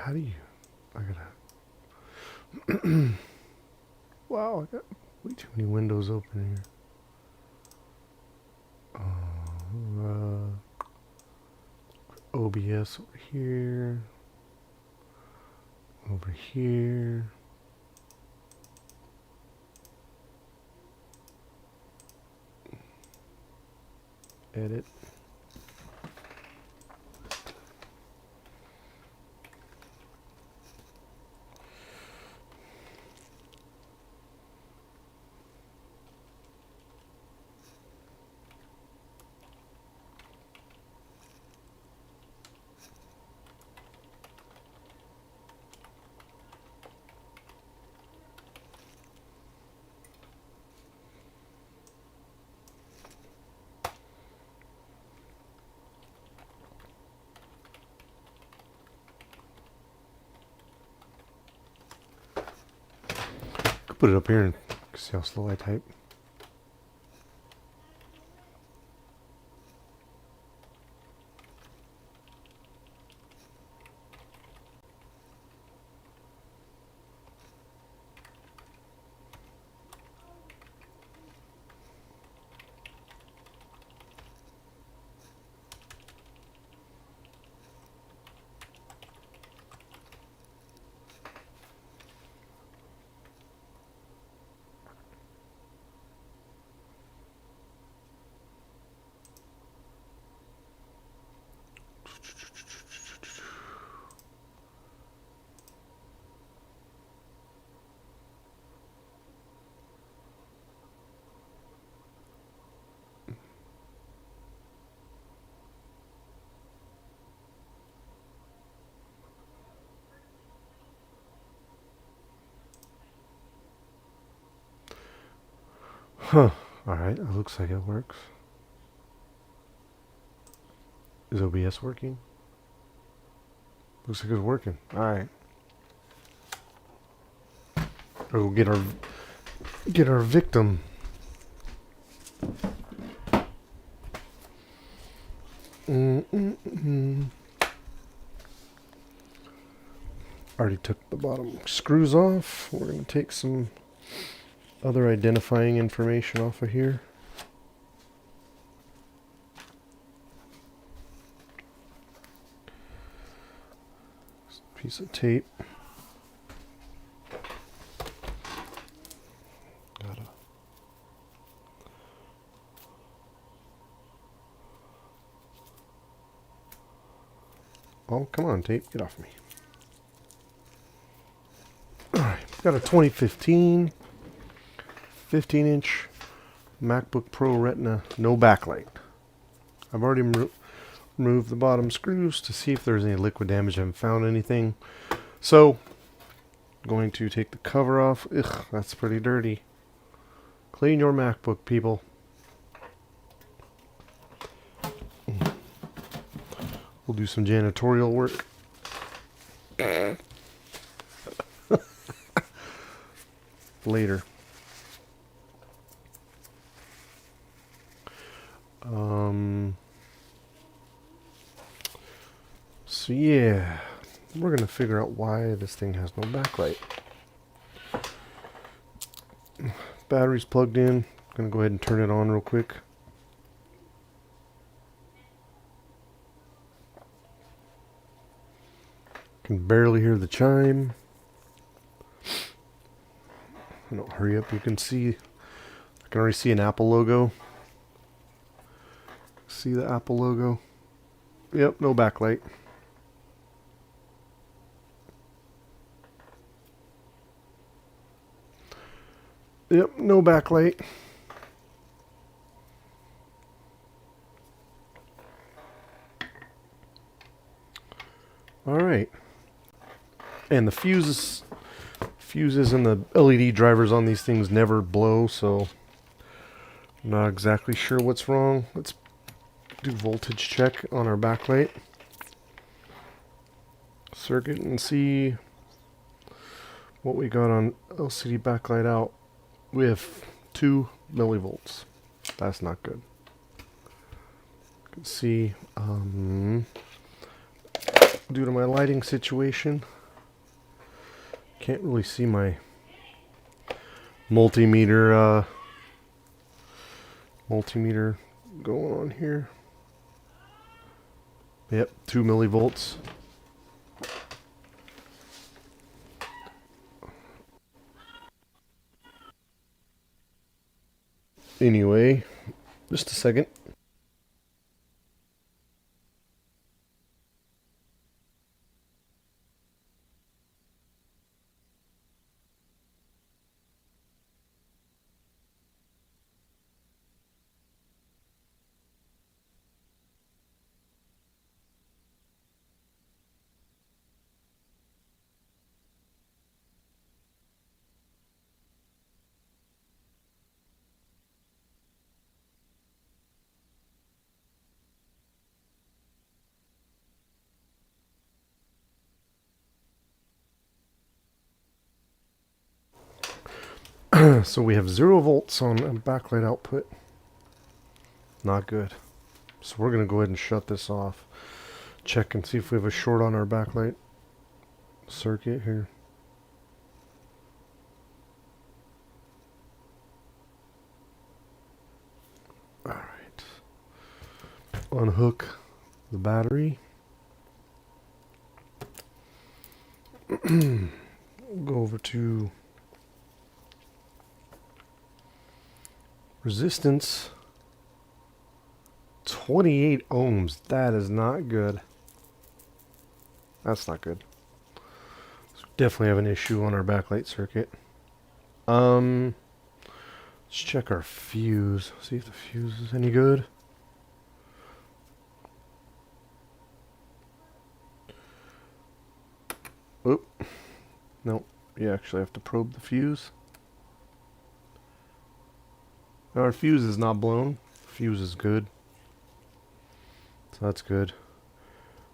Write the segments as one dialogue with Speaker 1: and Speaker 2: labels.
Speaker 1: how do you... I gotta... Wow, I got way too many windows open here. OBS over here. Over here. Edit. Put it up here and see how slow I type. Huh. Alright, it looks like it works. Is OBS working? Looks like it's working. Alright. We'll get our victim. Already took the bottom screws off. We're going to take some other identifying information off of here. Piece of tape. Oh, come on, tape. Get off me. Alright, got a 2015 15-inch MacBook Pro Retina, no backlight. I've already removed the bottom screws to see if there's any liquid damage. I haven't found anything. So, I'm going to take the cover off. Ugh, that's pretty dirty. Clean your MacBook, people. We'll do some janitorial work. Later. So yeah, we're gonna figure out why this thing has no backlight. Battery's plugged in. Gonna go ahead and turn it on real quick. Can barely hear the chime. No, hurry up. You can see, I can already see an Apple logo. See the Apple logo? Yep, no backlight. Yep, no backlight. Alright. And the fuses and the LED drivers on these things never blow, so I'm not exactly sure what's wrong. Let's do voltage check on our backlight circuit and see what we got on LCD backlight out. We have 2 millivolts. That's not good. You can see, due to my lighting situation, can't really see my multimeter going on here. Yep, 2 millivolts. Anyway, just a second. So we have 0 volts on a backlight output. Not good. So we're going to go ahead and shut this off. Check and see if we have a short on our backlight circuit here. Alright. Unhook the battery. We'll go over to resistance. 28 ohms. That is not good. That's not good. So definitely have an issue on our backlight circuit. Let's check our fuse. See if the fuse is any good. Oop. Nope. You actually have to probe the fuse. Our fuse is not blown. Fuse is good. So that's good.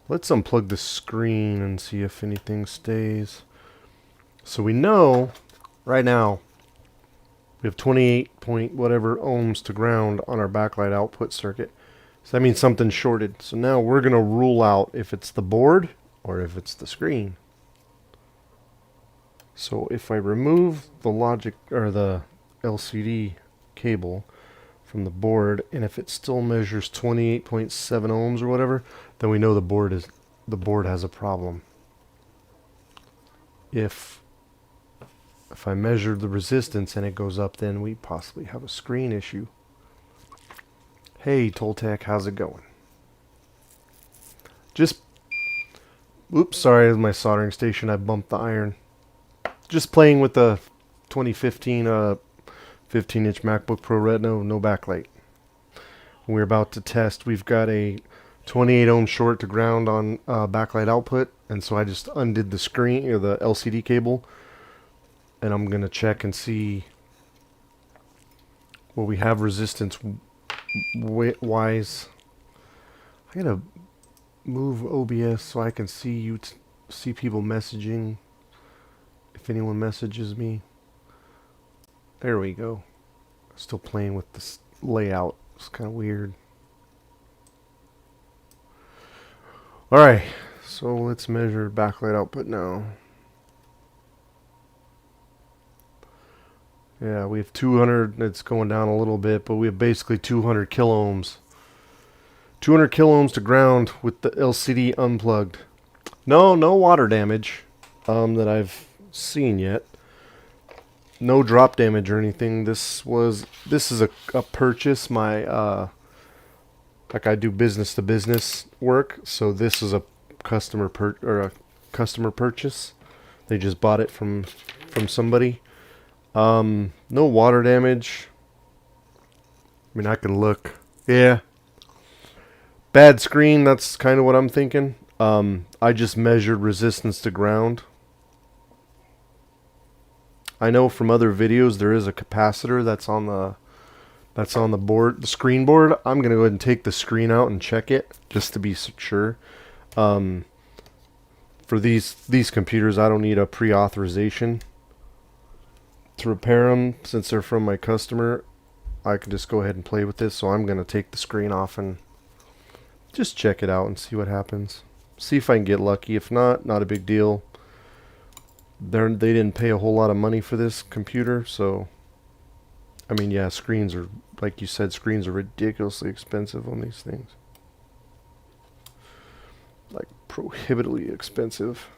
Speaker 1: Let's unplug the screen and see if anything stays. So we know right now we have 28 point whatever ohms to ground on our backlight output circuit. So that means something's shorted. So now we're going to rule out if it's the board or if it's the screen. So if I remove the logic or the LCD cable from the board, and if it still measures 28.7 ohms or whatever, then we know the board has a problem. If I measure the resistance and it goes up, then we possibly have a screen issue. Hey Toltec, how's it going? Oops, sorry, this is my soldering station. I bumped the iron. Just playing with the 2015 15-inch MacBook Pro Retina, no backlight. We're about to test. We've got a 28 ohm short to ground on backlight output, and so I just undid the screen or the LCD cable, and I'm gonna check and see what we have resistance wise. I gotta move OBS so I can see see people messaging. If anyone messages me. There we go. Still playing with this layout. It's kind of weird. Alright, so let's measure backlight output now. Yeah, we have 200. It's going down a little bit, but we have basically 200 kiloohms. 200 kiloohms to ground with the LCD unplugged. No water damage that I've seen yet. No drop damage or anything. This is a purchase. My like I do business to business work, so this is a customer purchase. They just bought it from somebody. No water damage. I mean, I can look. Yeah. Bad screen. That's kind of what I'm thinking. I just measured resistance to ground. I know from other videos there is a capacitor that's on the board, the screen board. I'm gonna go ahead and take the screen out and check it just to be sure. For these computers, I don't need a pre-authorization to repair them since they're from my customer. I can just go ahead and play with this. So I'm gonna take the screen off and just check it out and see what happens. See if I can get lucky. If not, not a big deal. They didn't pay a whole lot of money for this computer, so I mean, yeah, screens are, like you said, screens are ridiculously expensive on these things. Like prohibitively expensive.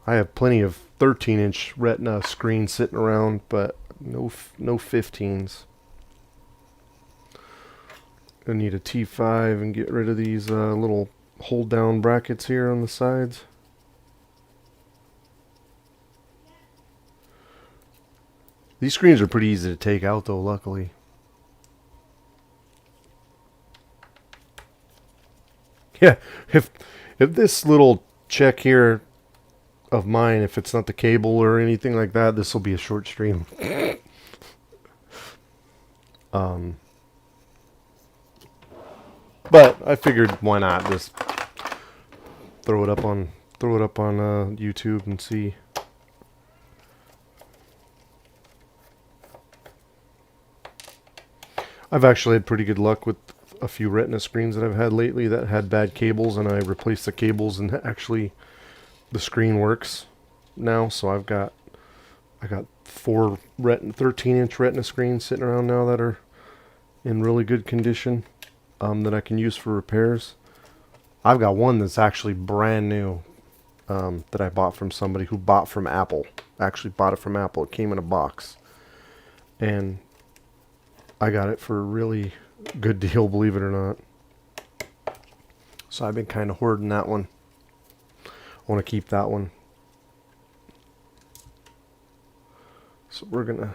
Speaker 1: I have plenty of 13-inch Retina screens sitting around, but no 15s. I need a T5 and get rid of these little hold-down brackets here on the sides. These screens are pretty easy to take out, though, luckily. Yeah, if this little check here of mine, if it's not the cable or anything like that, this will be a short stream. But I figured, why not just throw it up on YouTube and see. I've actually had pretty good luck with a few Retina screens that I've had lately that had bad cables, and I replaced the cables, and actually the screen works now. So I got 4 13-inch Retina screens sitting around now that are in really good condition, that I can use for repairs. I've got one that's actually brand new, that I bought from somebody who bought from Apple. Actually bought it from Apple. It came in a box, and I got it for a really good deal, believe it or not. So I've been kind of hoarding that one. I want to keep that one. So we're gonna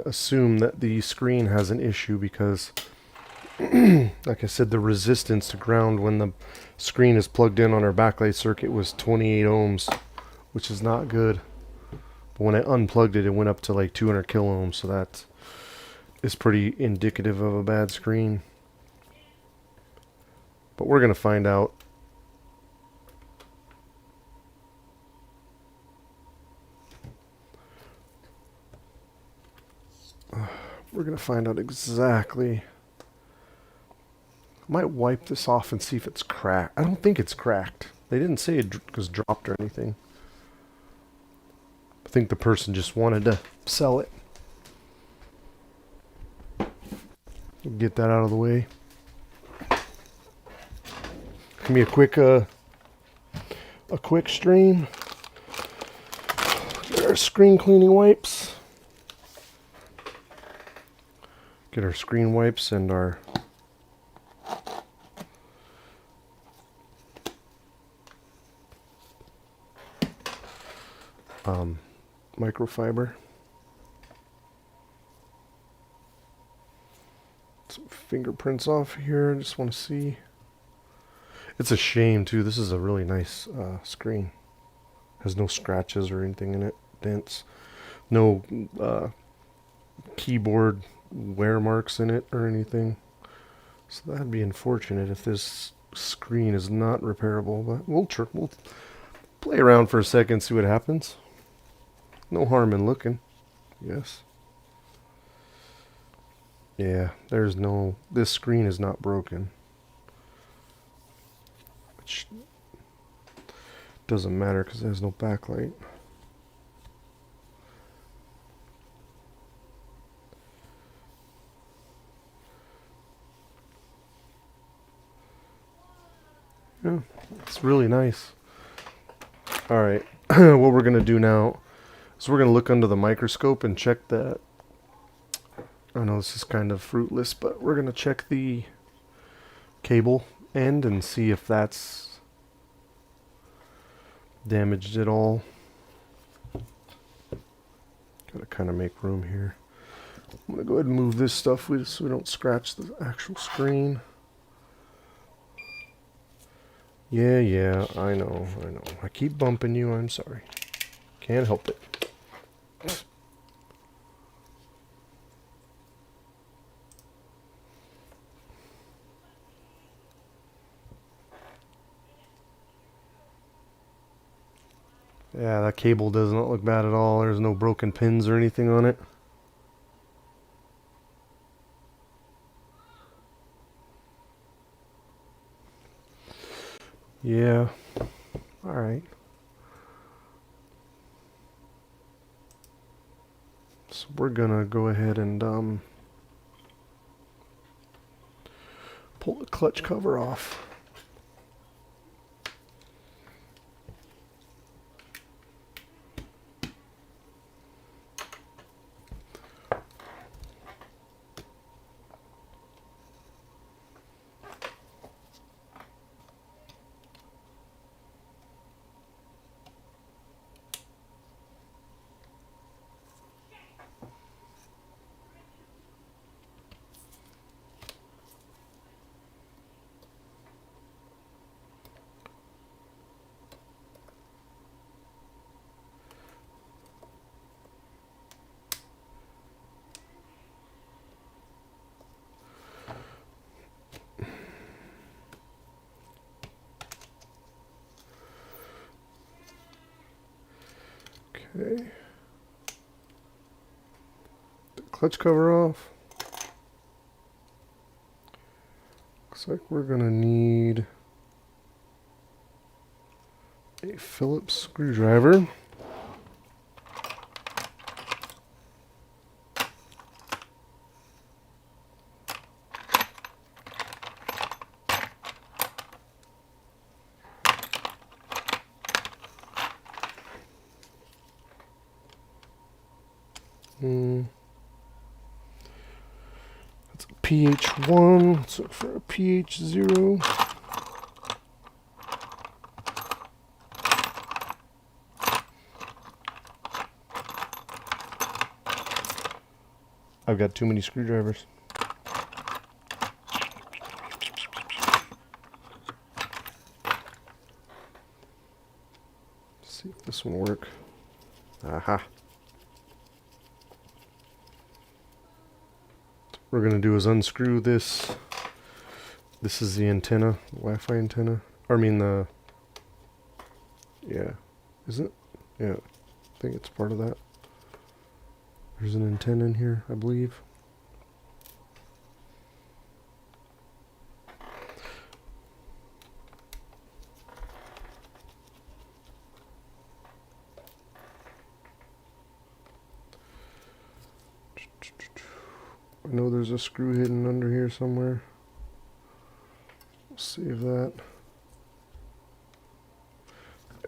Speaker 1: assume that the screen has an issue because, like I said, the resistance to ground when the screen is plugged in on our backlight circuit was 28 ohms, which is not good. But when I unplugged it, it went up to like 200 kilo ohms, so that is pretty indicative of a bad screen. But we're going to find out. We're going to find out exactly. I might wipe this off and see if it's cracked. I don't think it's cracked. They didn't say it was dropped or anything. I think the person just wanted to sell it. Get that out of the way. Give me a quick stream. Get our screen cleaning wipes. Get our screen wipes and our microfiber. Some fingerprints off here. I just want to see. It's a shame too. This is a really nice screen. Has no scratches or anything in it. Dents. No keyboard wear marks in it or anything. So that'd be unfortunate if this screen is not repairable. But we'll play around for a second, see what happens. No harm in looking. Yes. Yeah, this screen is not broken. Which doesn't matter because there's no backlight. Yeah, it's really nice. Alright, what we're going to do now is we're going to look under the microscope and check that. I know this is kind of fruitless, but we're going to check the cable end and see if that's damaged at all. Got to kind of make room here. I'm going to go ahead and move this stuff so we don't scratch the actual screen. Yeah, I know. I keep bumping you, I'm sorry. Can't help it. Yeah, that cable does not look bad at all. There's no broken pins or anything on it. Yeah. All right. So we're gonna go ahead and pull the clutch cover off. Okay. The clutch cover off. Looks like we're gonna need a Phillips screwdriver. That's a pH1. Let's look for a pH0. I've got too many screwdrivers. Let's see if this one will work. Aha. What we're going to do is unscrew this. This is the antenna, the Wi-Fi antenna. Or I mean the... Yeah. Is it? Yeah. I think it's part of that. There's an antenna in here, I believe. I know there's a screw hidden under here somewhere. We'll save that.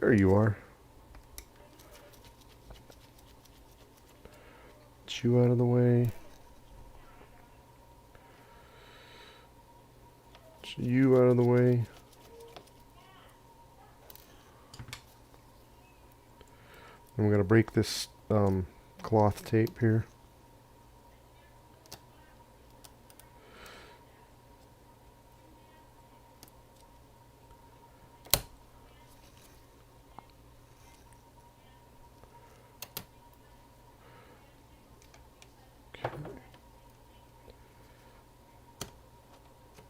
Speaker 1: There you are. Get you out of the way. Get you out of the way. And we're going to break this cloth tape here.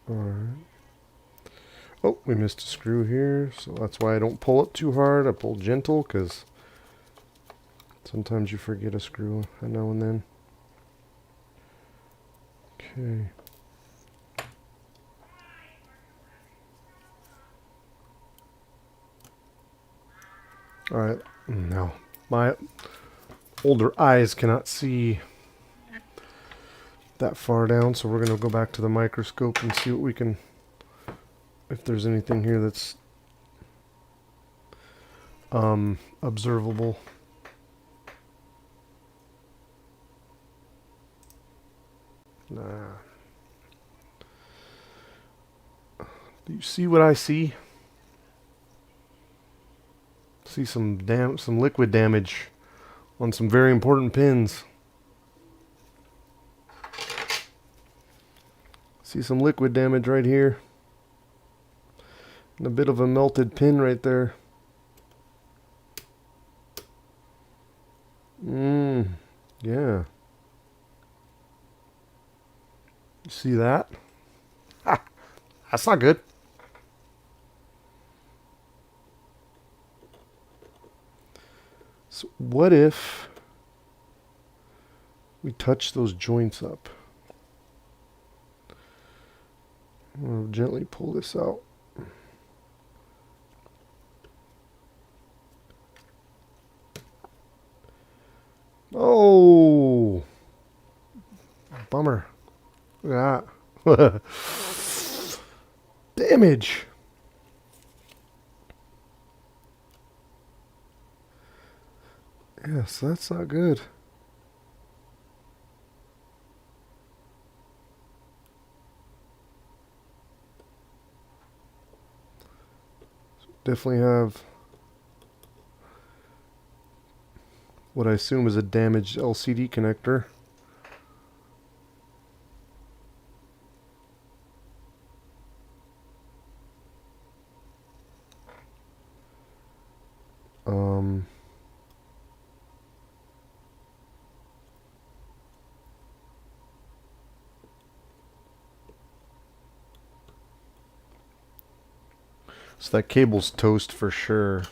Speaker 1: Alright. Oh, we missed a screw here, so that's why I don't pull it too hard. I pull gentle, because sometimes you forget a screw now and then. Okay. Alright, now my older eyes cannot see that far down, so we're going to go back to the microscope and see what we can, if there's anything here that's observable. Nah. Do you see what I see? See some liquid damage on some very important pins. See some liquid damage right here. And a bit of a melted pin right there. Yeah. You see that? Ha! That's not good. So what if we touch those joints up? We'll gently pull this out. Oh, bummer. Look at that. Damage. Yes, that's not good. Definitely have what I assume is a damaged LCD connector. So that cable's toast for sure.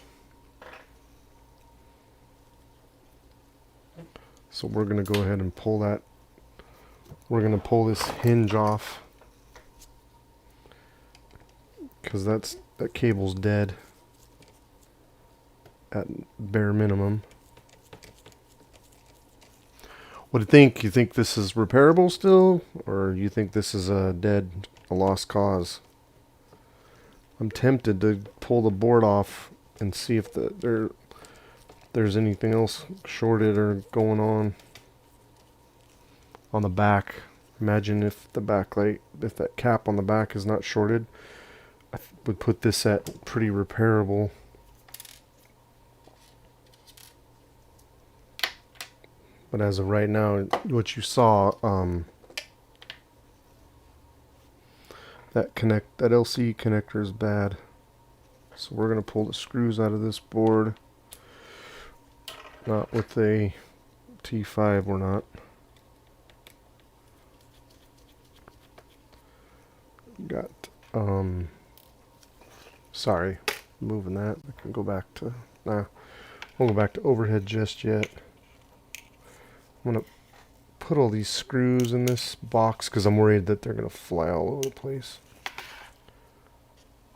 Speaker 1: So we're going to go ahead and pull that. We're going to pull this hinge off because that cable's dead at bare minimum. What do you think? You think this is repairable still, or you think this is a lost cause? I'm tempted to pull the board off and see if there's anything else shorted or going on the back. Imagine if the backlight, if that cap on the back is not shorted, I would put this at pretty repairable. But as of right now, what you saw, that LCD connector is bad. So we're going to pull the screws out of this board. Not with a T5, we're not. Got, sorry, moving that. I can go back to, won't go back to overhead just yet. I'm going to put all these screws in this box because I'm worried that they're going to fly all over the place.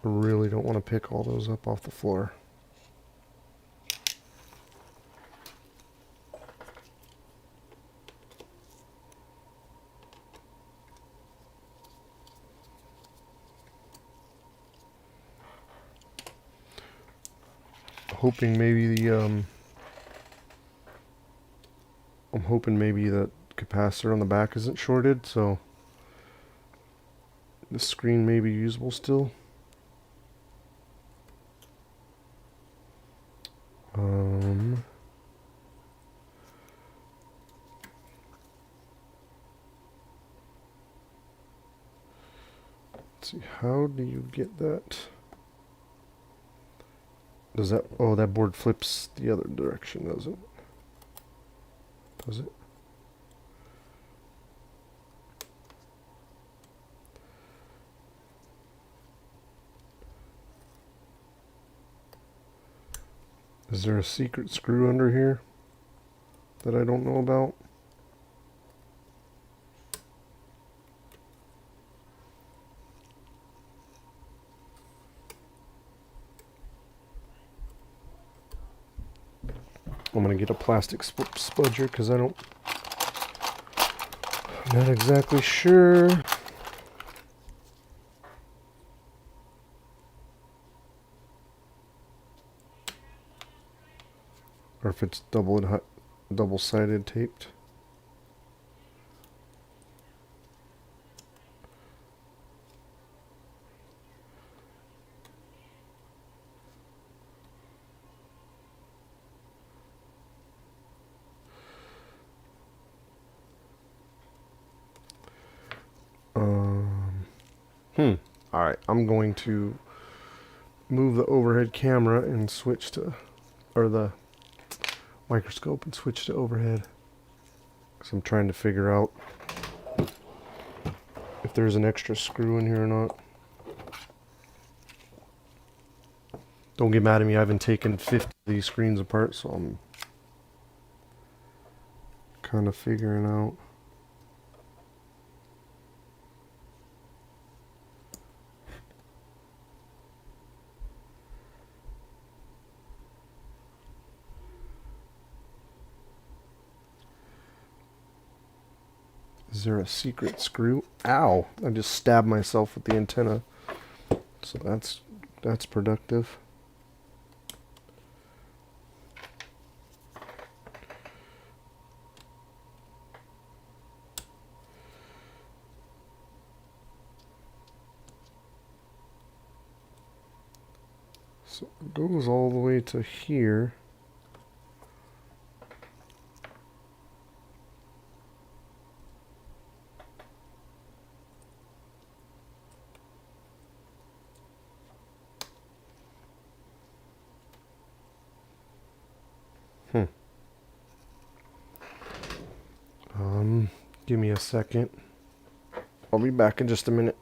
Speaker 1: I really don't want to pick all those up off the floor. Hoping maybe the I'm hoping maybe that capacitor on the back isn't shorted, so the screen may be usable still. Let's see, how do you get that? Does that, oh, that board flips the other direction, does it? Does it? Is there a secret screw under here that I don't know about? I'm going to get a plastic spudger because I'm not exactly sure. Or if it's double-sided taped. Alright, I'm going to move the overhead camera and switch to, or the microscope and switch to overhead. Because I'm trying to figure out if there's an extra screw in here or not. Don't get mad at me, I haven't taken 50 of these screens apart, so I'm kind of figuring out. Is there a secret screw? Ow! I just stabbed myself with the antenna. So that's productive. So it goes all the way to here. Give me a second. I'll be back in just a minute.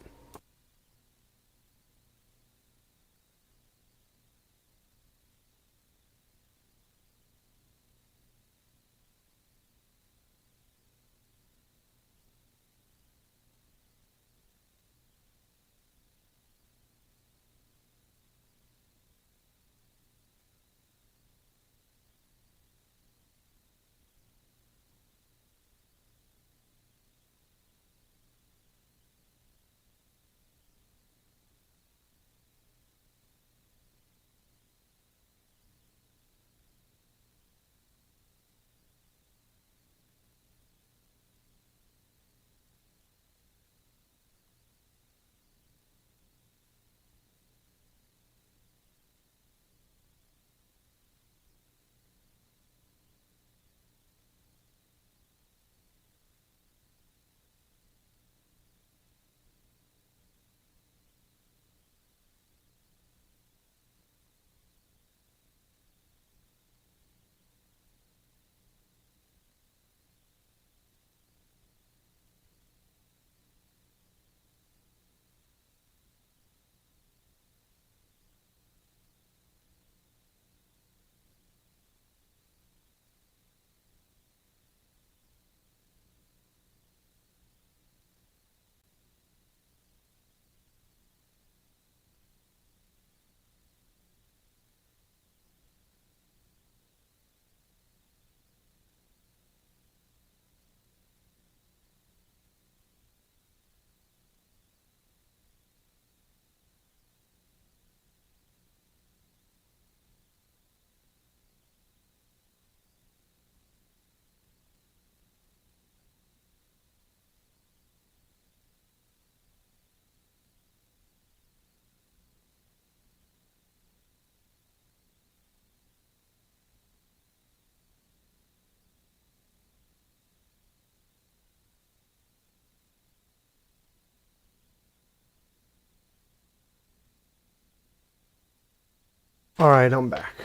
Speaker 1: All right, I'm back.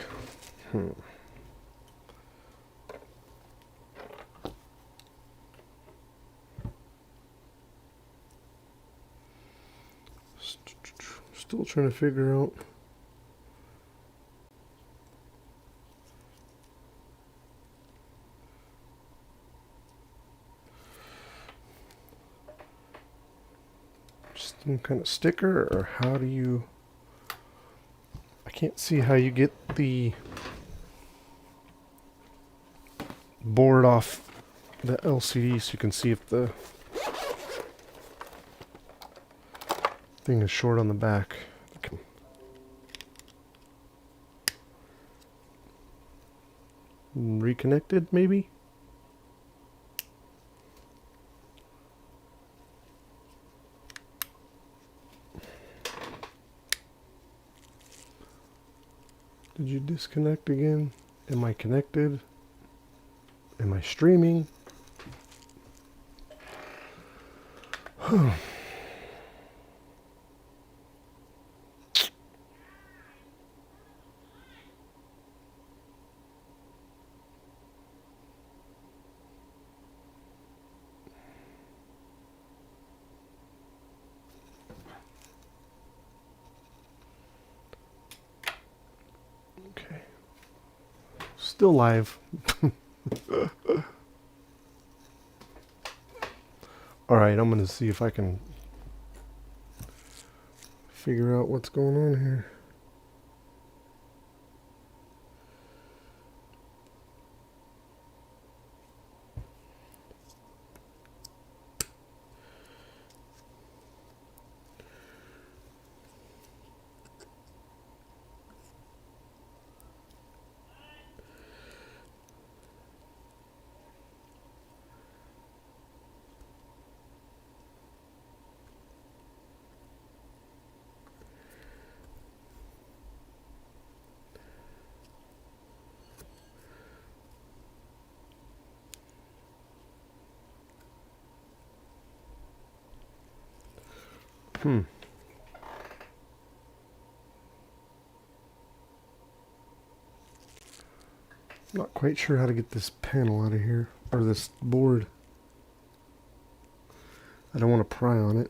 Speaker 1: Still trying to figure out. Just some kind of sticker, or how do you... I can't see how you get the board off the LCD so you can see if the thing is short on the back. Okay. Reconnected, maybe? Did you disconnect again? Am I connected? Am I streaming? Okay. Still live. Alright, I'm going to see if I can figure out what's going on here. Not quite sure how to get this panel out of here, or this board. I don't want to pry on it.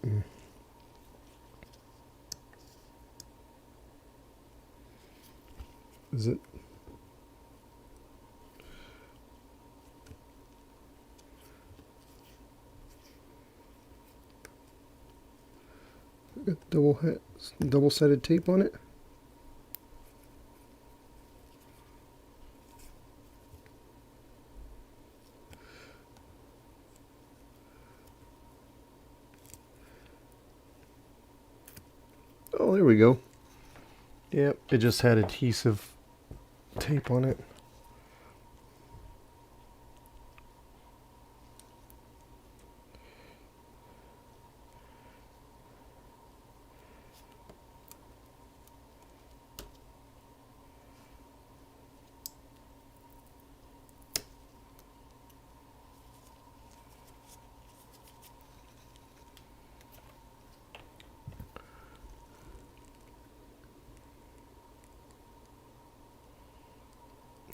Speaker 1: Is it? Got double-sided tape on it. Oh, there we go. Yep, it just had adhesive tape on it.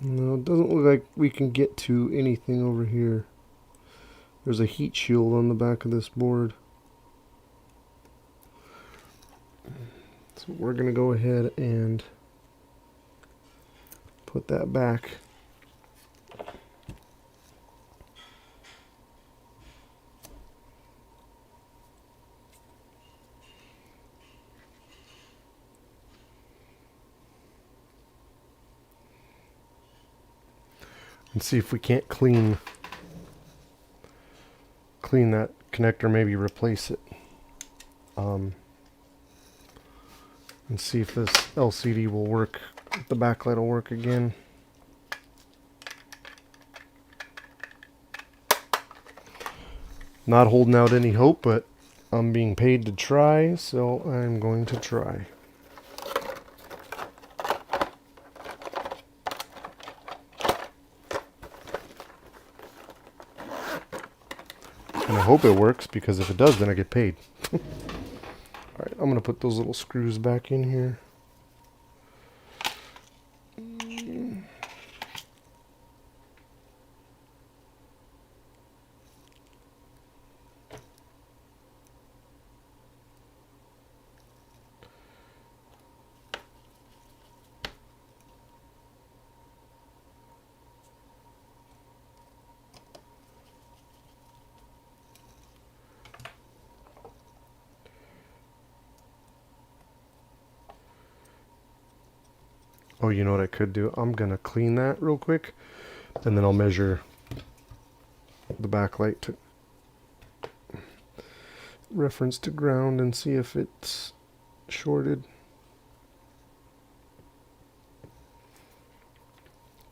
Speaker 1: No, it doesn't look like we can get to anything over here. There's a heat shield on the back of this board. So we're going to go ahead and put that back. And see if we can't clean that connector, maybe replace it. And see if this LCD will work, if the backlight will work again. Not holding out any hope, but I'm being paid to try, so I'm going to try. And I hope it works, because if it does, then I get paid. Alright, I'm going to put those little screws back in here. Oh, you know what I could do? I'm going to clean that real quick, and then I'll measure the backlight to reference to ground and see if it's shorted.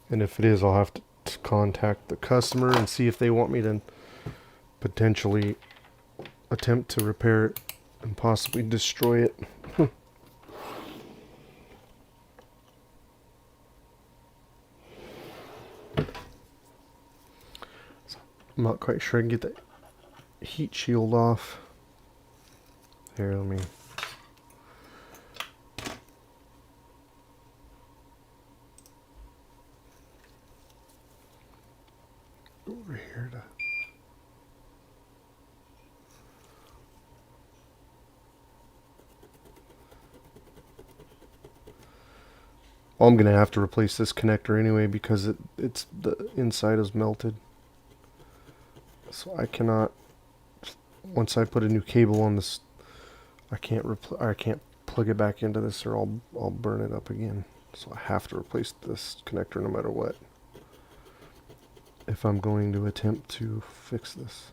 Speaker 1: And if it is, I'll have to contact the customer and see if they want me to potentially attempt to repair it and possibly destroy it. I'm not quite sure I can get that heat shield off. Here, let me... go over here to... Well, I'm going to have to replace this connector anyway because it's the inside is melted. So I cannot, once I put a new cable on this, I can't plug it back into this or I'll burn it up again. So I have to replace this connector no matter what, if I'm going to attempt to fix this.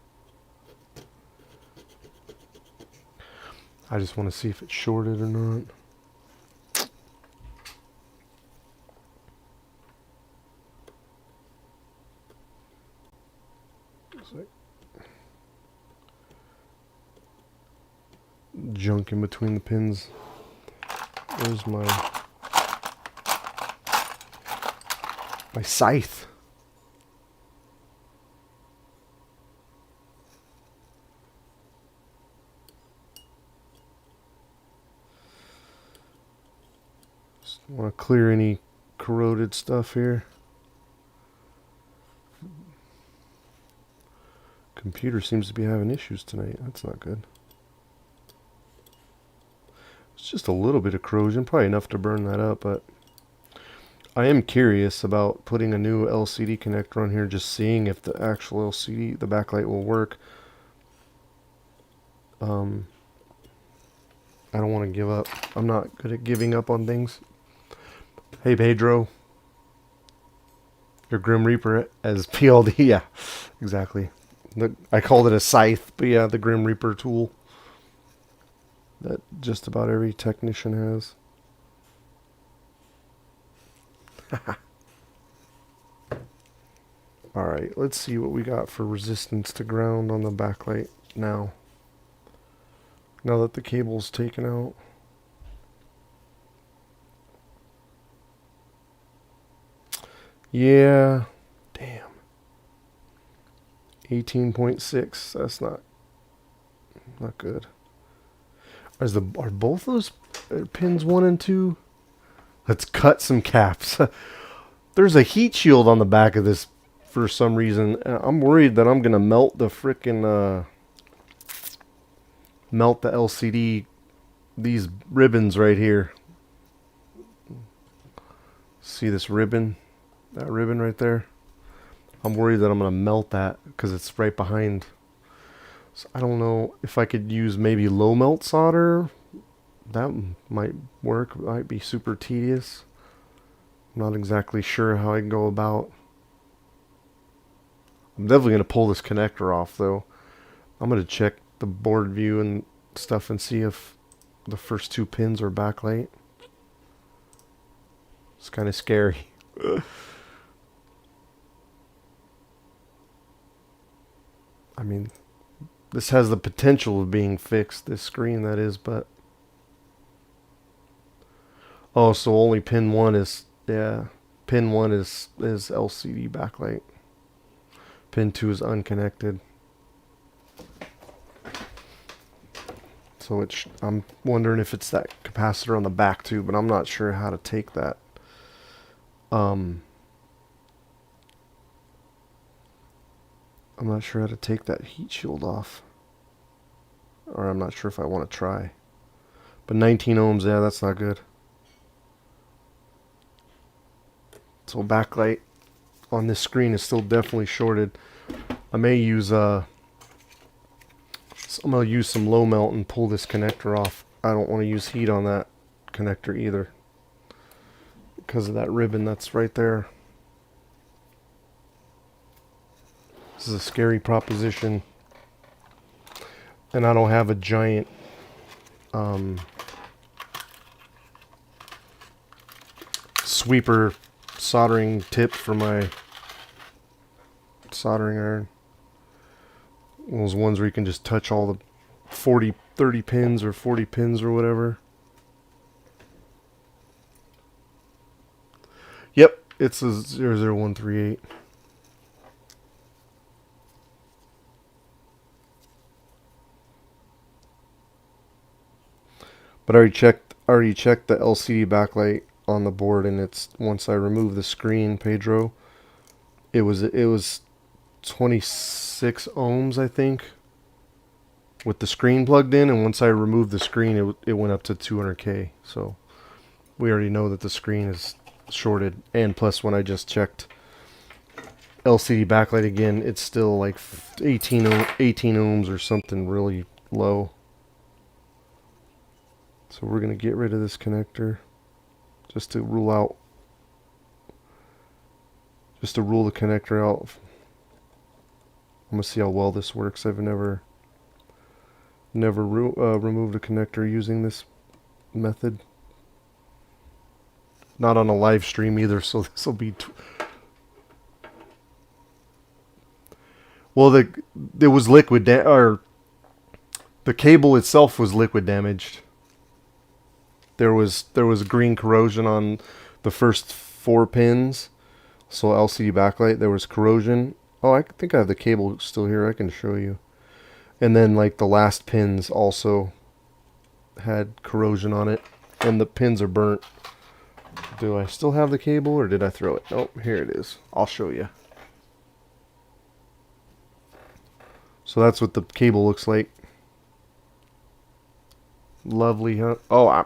Speaker 1: I just want to see if it's shorted or not. Junk in between the pins. Where's my scythe? clear any corroded stuff here. Computer seems to be having issues tonight. That's not good. It's just a little bit of corrosion, probably enough to burn that up, but I am curious about putting a new LCD connector on here, just seeing if the actual LCD, the backlight, will work. I don't want to give up. I'm not good at giving up on things. Hey Pedro, your Grim Reaper as PLD. Yeah, exactly. I called it a scythe, but yeah, the Grim Reaper tool that just about every technician has. Alright, let's see what we got for resistance to ground on the backlight now. Now that the cable's taken out. Yeah, damn. 18.6, that's not good. Are both those pins 1 and 2? Let's cut some caps. There's a heat shield on the back of this for some reason. I'm worried that I'm gonna melt the frickin' melt the LCD, these ribbons right here. See this ribbon? That ribbon right there? I'm worried that I'm gonna melt that because it's right behind. So I don't know if I could use maybe low melt solder. That might work. Might be super tedious. I'm not exactly sure how I can go about. I'm definitely going to pull this connector off though. I'm going to check the board view and stuff and see if the first 2 pins are backlight. It's kind of scary. I mean, this has the potential of being fixed, this screen that is, but... Oh, so only pin 1 is... Yeah, pin 1 is LCD backlight. Pin 2 is unconnected. So I'm wondering if it's that capacitor on the back too, but I'm not sure how to take that. I'm not sure how to take that heat shield off. Or I'm not sure if I want to try. But 19 ohms, yeah, that's not good. So backlight on this screen is still definitely shorted. I may use I'm gonna use some low melt and pull this connector off. I don't want to use heat on that connector either, because of that ribbon that's right there. This is a scary proposition, and I don't have a giant sweeper soldering tip for my soldering iron. Those ones where you can just touch all the 30 pins or 40 pins or whatever. Yep, it's a 00138. But I already checked the LCD backlight on the board, and it's, once I remove the screen, Pedro, it was 26 ohms, I think, with the screen plugged in, and once I removed the screen, it went up to 200K. So we already know that the screen is shorted, and plus when I just checked LCD backlight again, it's still like 18 ohms or something really low. So we're going to get rid of this connector just to rule the connector out. I'm going to see how well this works. I've never removed a connector using this method. Not on a live stream either, so this will be... Well, there was liquid or the cable itself was liquid damaged. There was green corrosion on the first 4 pins. So LCD backlight, there was corrosion. Oh, I think I have the cable still here. I can show you. And then like the last pins also had corrosion on it, and the pins are burnt. Do I still have the cable or did I throw it? Oh, here it is. I'll show you. So that's what the cable looks like. Lovely, huh? Oh, I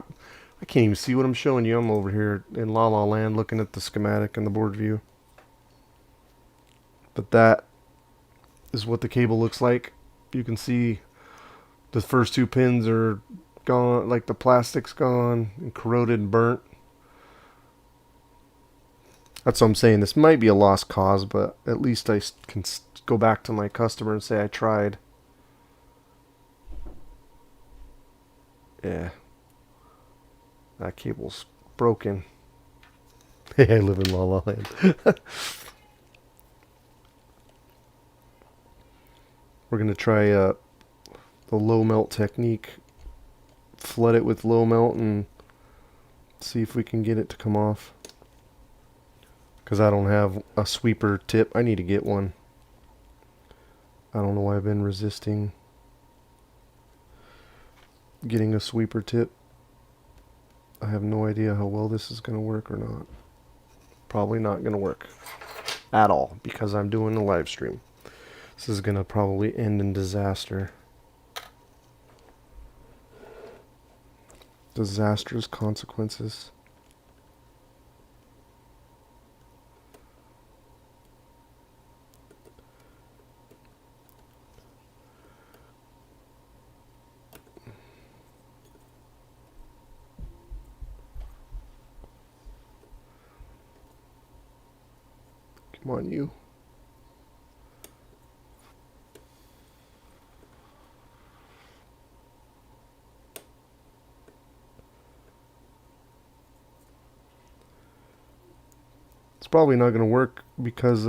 Speaker 1: can't even see what I'm showing you. I'm over here in La La Land looking at the schematic and the board view. But that is what the cable looks like. You can see the first two pins are gone, like the plastic's gone and corroded and burnt. That's what I'm saying. This might be a lost cause, but at least I can go back to my customer and say I tried. Yeah. That cable's broken. Hey, I live in La La Land. We're going to try the low melt technique. Flood it with low melt and see if we can get it to come off. Because I don't have a sweeper tip. I need to get one. I don't know why I've been resisting getting a sweeper tip. I have no idea how well this is going to work or not. Probably not going to work at all because I'm doing a live stream. This is going to probably end in disaster. Disastrous consequences. Come on, you. It's probably not going to work because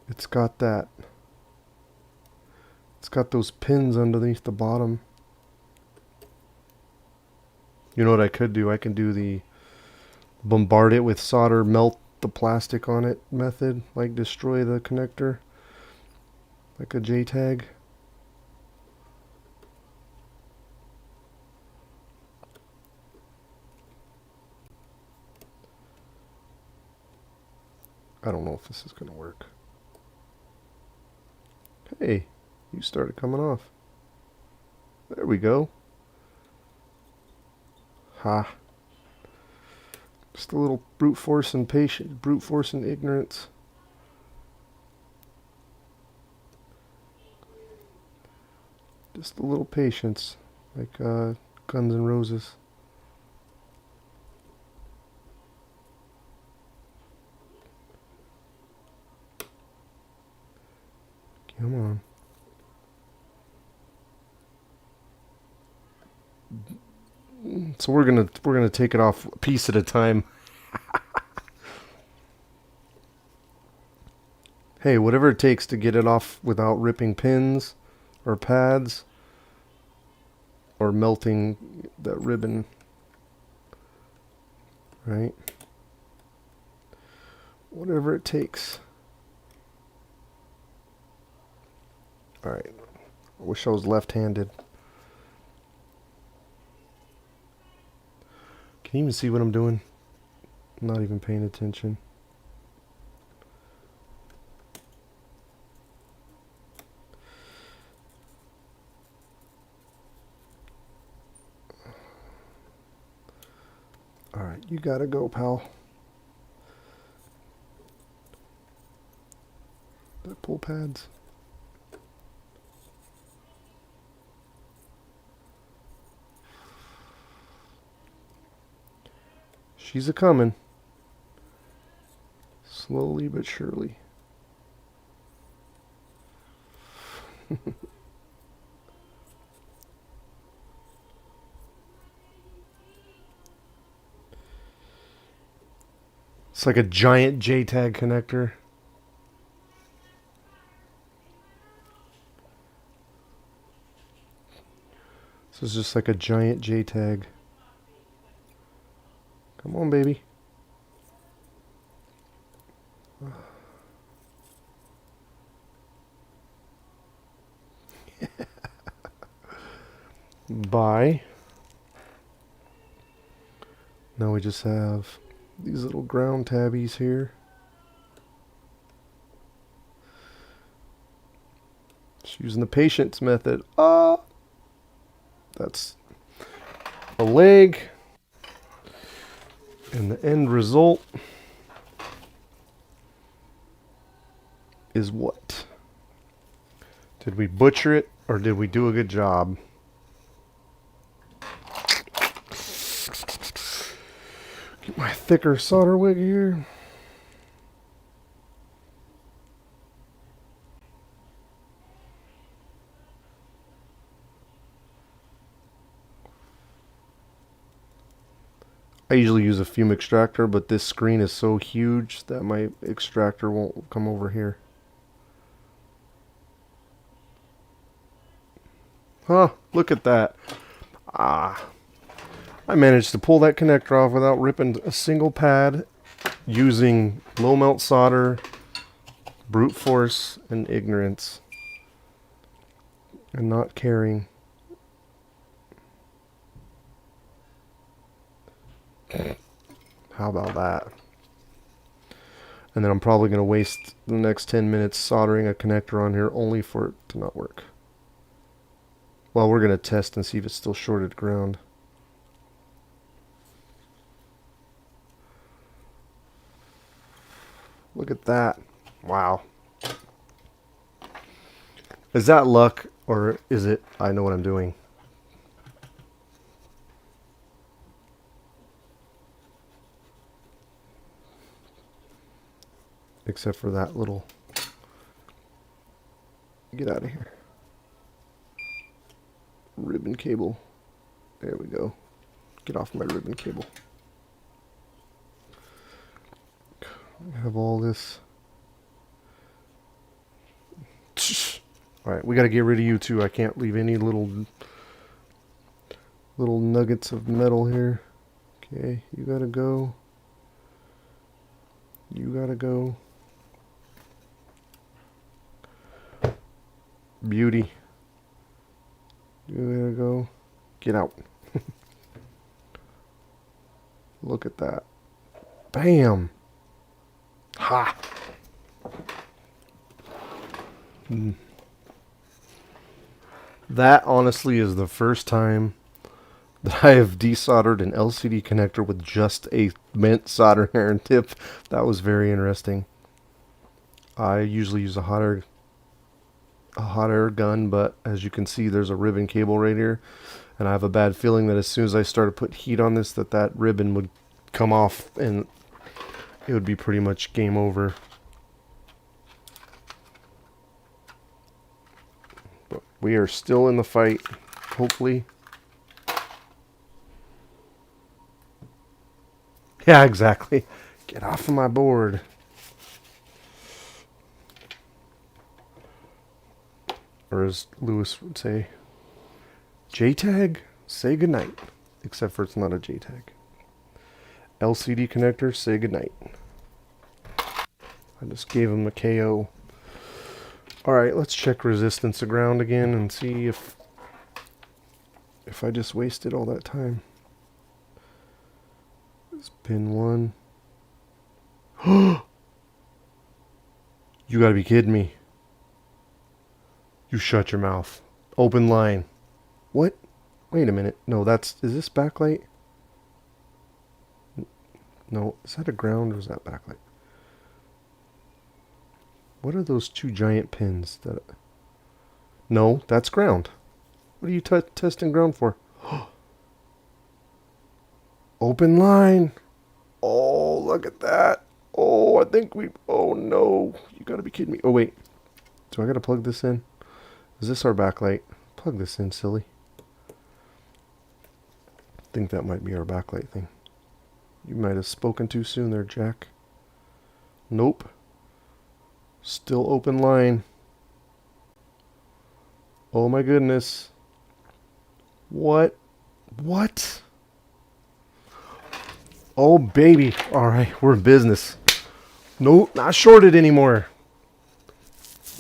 Speaker 1: it's got that. It's got those pins underneath the bottom. You know what I could do? I can do the bombard it with solder, melt the plastic on it method, like destroy the connector, like a JTAG. I don't know if this is going to work. Hey, you started coming off. There we go. Ha. Just a little brute force and patience, brute force and ignorance. Just a little patience, like Guns N' Roses. Come on. So we're gonna take it off a piece at a time. Hey, whatever it takes to get it off without ripping pins or pads or melting that ribbon, right? Whatever it takes. All right. I wish I was left-handed. Can you even see what I'm doing? I'm not even paying attention. Alright, you gotta go, pal. The pull pads. She's a-coming. Slowly but surely. It's like a giant JTAG connector. This is just like a giant JTAG. Come on, baby. Bye. Now we just have these little ground tabbies here. Just using the patience method. That's a leg. And the end result is what? Did we butcher it or did we do a good job? Get my thicker solder wig here. I usually use a fume extractor, but this screen is so huge that my extractor won't come over here. Huh, look at that. I managed to pull that connector off without ripping a single pad, using low melt solder, brute force, and ignorance, and not caring. How about that? And then I'm probably going to waste the next 10 minutes soldering a connector on here only for it to not work. Well, we're going to test and see if it's still shorted ground. Look at that. Wow. Is that luck or is it I know what I'm doing? Except for that little... Get out of here. Ribbon cable. There we go. Get off my ribbon cable. I have all this. Alright, we gotta get rid of you too. I can't leave any little nuggets of metal here. Okay, you gotta go. You gotta go. Beauty. You gotta go. Get out. Look at that. Bam. Ha. That honestly is the first time that I have desoldered an LCD connector with just a bent soldering iron tip. That was very interesting. I usually use a hot air gun, but as you can see, there's a ribbon cable right here, and I have a bad feeling that as soon as I start to put heat on this, that ribbon would come off and it would be pretty much game over. But we are still in the fight, hopefully. Yeah, exactly. Get off of my board. Or as Lewis would say, JTAG, say goodnight. Except for it's not a JTAG. LCD connector, say goodnight. I just gave him a KO. Alright, let's check resistance of ground again and see if I just wasted all that time. This pin 1. You gotta be kidding me. You shut your mouth. Open line. What? Wait a minute. No, is this backlight? No, is that a ground or is that backlight? What are those two giant pins? No, that's ground. What are you testing ground for? Open line. Oh, look at that. Oh, I think oh no. You gotta be kidding me. Oh, wait. Do I gotta plug this in? Is this our backlight? Plug this in, silly. I think that might be our backlight thing. You might have spoken too soon there, Jack. Nope. Still open line. Oh my goodness. What? What? Oh baby. Alright, we're in business. Nope, not shorted anymore.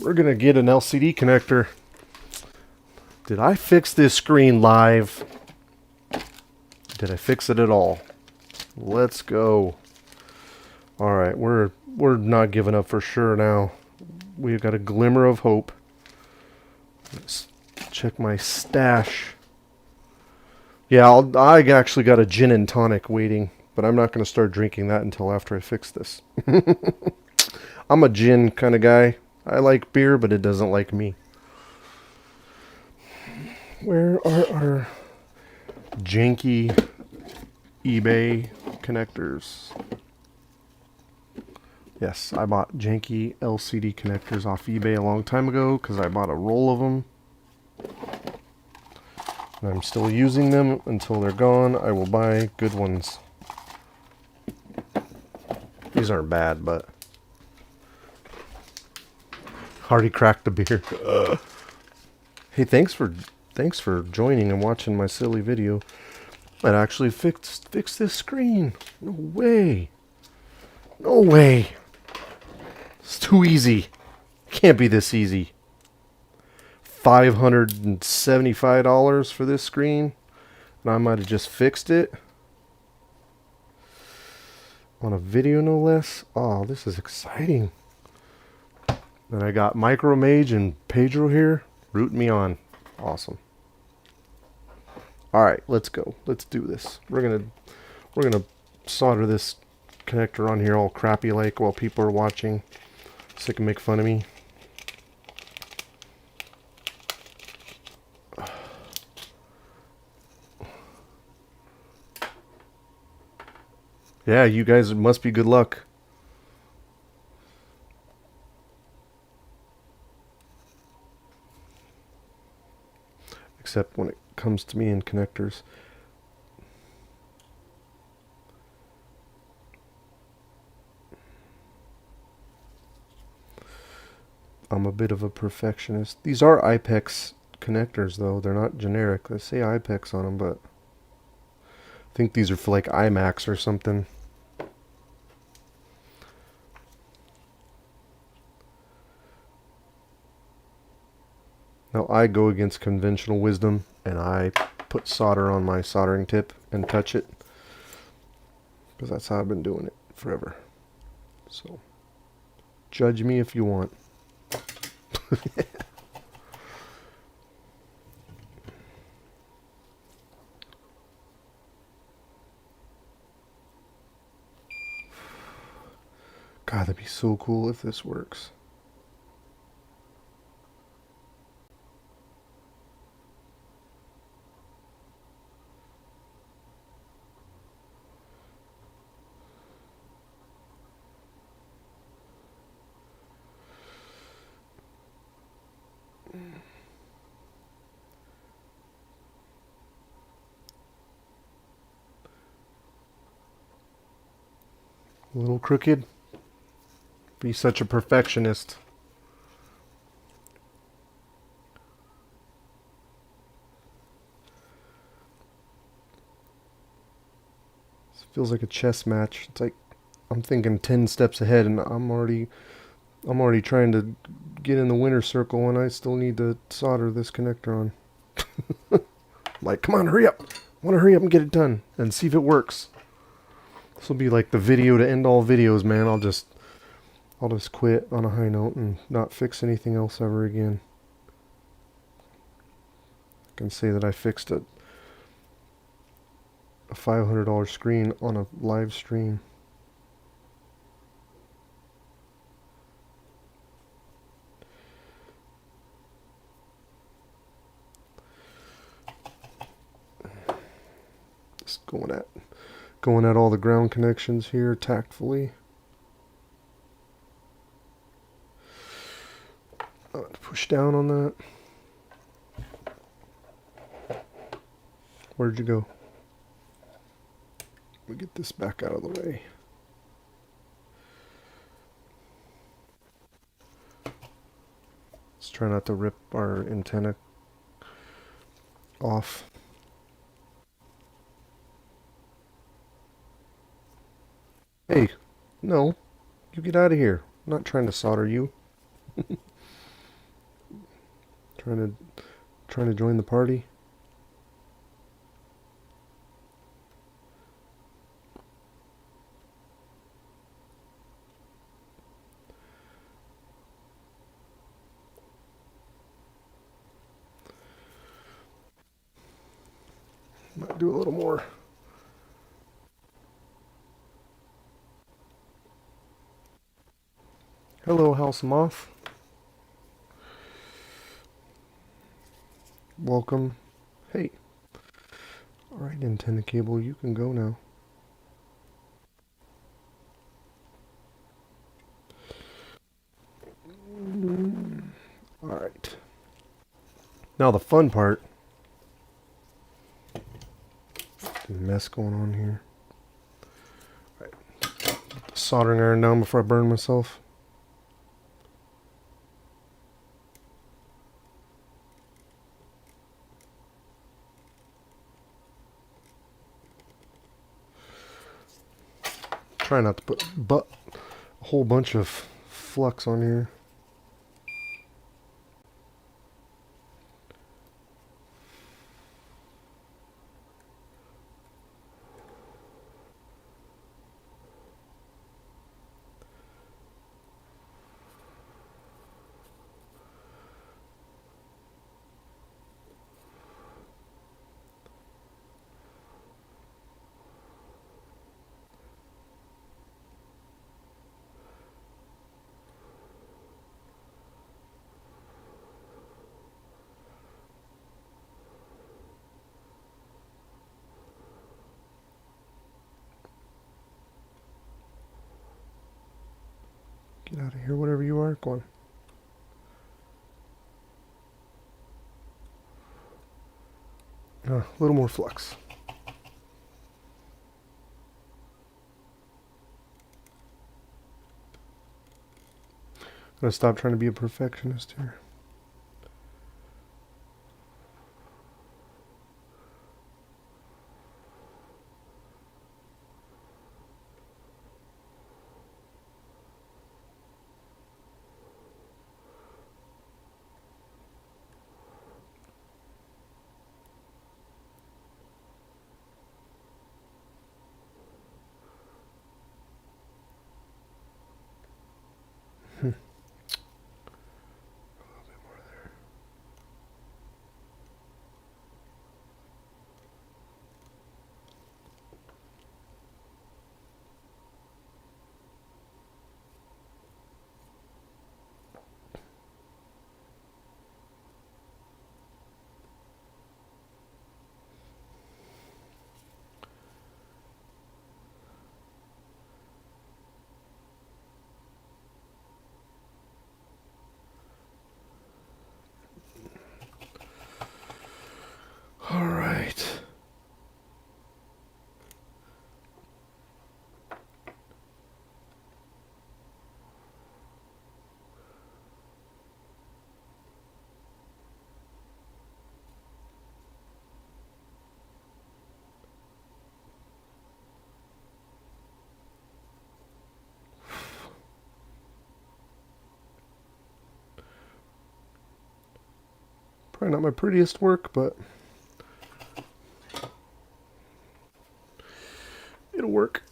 Speaker 1: We're gonna get an LCD connector. Did I fix this screen live? Did I fix it at all? Let's go. All right, we're not giving up for sure now. We've got a glimmer of hope. Let's check my stash. Yeah, I actually got a gin and tonic waiting, but I'm not going to start drinking that until after I fix this. I'm a gin kind of guy. I like beer, but it doesn't like me. Where are our janky eBay connectors? Yes, I bought janky LCD connectors off eBay a long time ago because I bought a roll of them. And I'm still using them until they're gone. I will buy good ones. These aren't bad, but already cracked the beer. Hey, thanks for joining and watching my silly video. It actually fixed this screen. No way. No way. It's too easy. Can't be this easy. $575 for this screen, and I might have just fixed it on a video, no less. Oh, this is exciting. Then I got Micromage and Pedro here rooting me on. Awesome. All right, let's go. Let's do this. We're gonna solder this connector on here all crappy like while people are watching, so they can make fun of me. Yeah, you guys must be good luck. Except when it comes to me and connectors. I'm a bit of a perfectionist. These are IPEX connectors, though. They're not generic. They say IPEX on them, but I think these are for like iMacs or something. Now I go against conventional wisdom and I put solder on my soldering tip and touch it, because that's how I've been doing it forever. So judge me if you want. God, that'd be so cool if this works. A little crooked. Be such a perfectionist. This feels like a chess match. It's like I'm thinking 10 steps ahead and I'm already trying to get in the winner's circle and I still need to solder this connector on. I'm like, come on, hurry up. I want to hurry up and get it done and see if it works. This will be like the video to end all videos, man. I'll just quit on a high note and not fix anything else ever again. I can say that I fixed a $500 screen on a live stream. Just going at all the ground connections here tactfully. Push down on that. Where'd you go? We get this back out of the way. Let's try not to rip our antenna off. Hey, no, you get out of here. I'm not trying to solder you. trying to join the party. Might do a little more. Hello, House Moth. Welcome. Hey. Alright, antenna cable, you can go now. Alright. Now the fun part. Mess going on here. Alright. Put the soldering iron down before I burn myself. Try not to put a whole bunch of flux on here. Get out of here, whatever you are. Go on. A little more flux. I'm gonna stop trying to be a perfectionist here. All right. Probably not my prettiest work, but it'll work.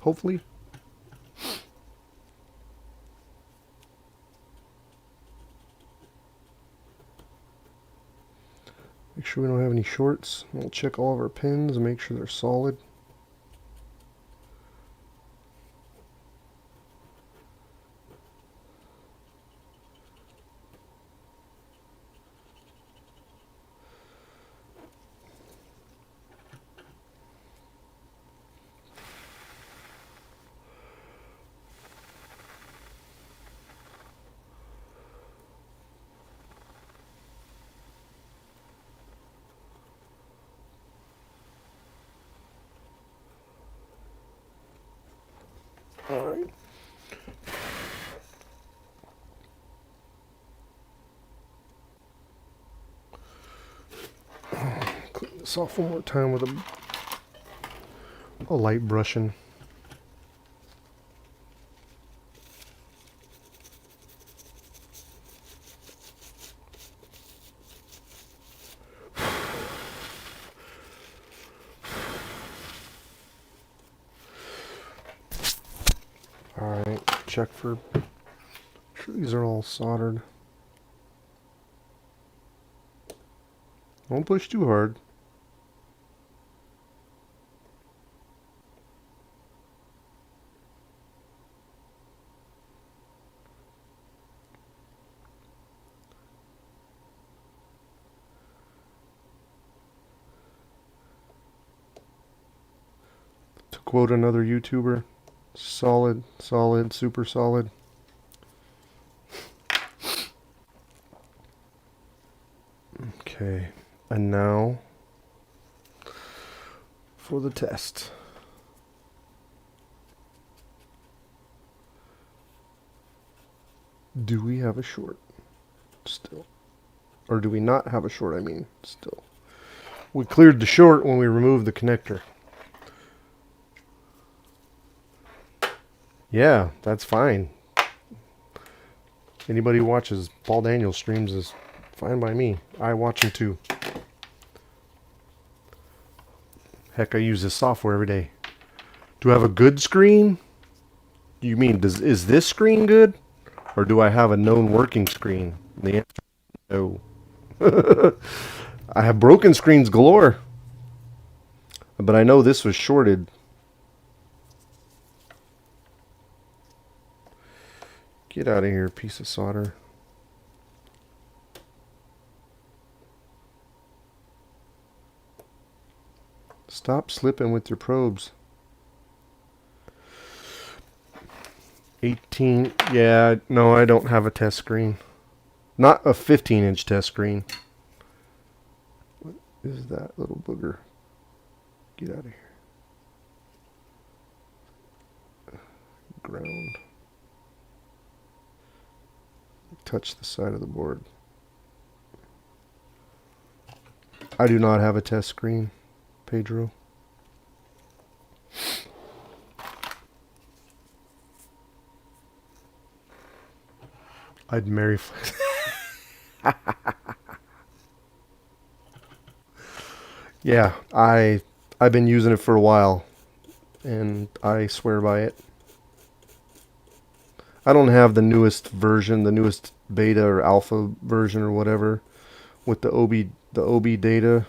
Speaker 1: Hopefully. Make sure we don't have any shorts. We'll check all of our pins and make sure they're solid. All right. Clean this off one more time with a light brushing. Alright, check for, sure these are all soldered. Don't push too hard. quote another YouTuber. Solid, solid, super solid. Okay, and now for the test. Do we have a short still? Or do we not have a short, I mean, still? We cleared the short when we removed the connector. Yeah, that's fine. Anybody who watches Paul Daniels streams is fine by me. I watch him too. Heck, I use this software every day. Do I have a good screen? You mean, is this screen good? Or do I have a known working screen? The answer is no. I have broken screens galore. But I know this was shorted. Get out of here, piece of solder. Stop slipping with your probes. 18, yeah, no, I don't have a test screen. Not a 15-inch test screen. What is that little booger? Get out of here. Ground. Touch the side of the board. I do not have a test screen, Pedro. I'd marry Flex. Yeah, I've been using it for a while, and I swear by it. I don't have the newest version, the newest beta or alpha version or whatever with the OB data.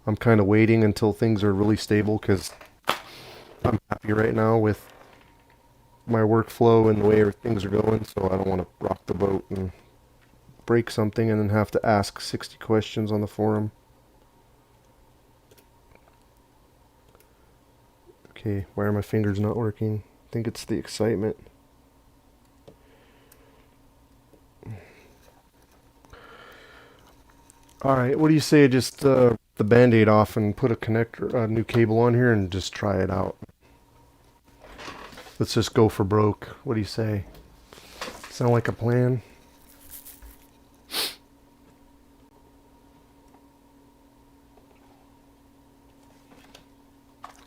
Speaker 1: I'm kind of waiting until things are really stable because I'm happy right now with my workflow and the way things are going, so I don't want to rock the boat and break something and then have to ask 60 questions on the forum. Okay, why are my fingers not working? I think it's the excitement. Alright, what do you say I just the band-aid off and put a connector, a new cable on here and just try it out? Let's just go for broke. What do you say? Sound like a plan?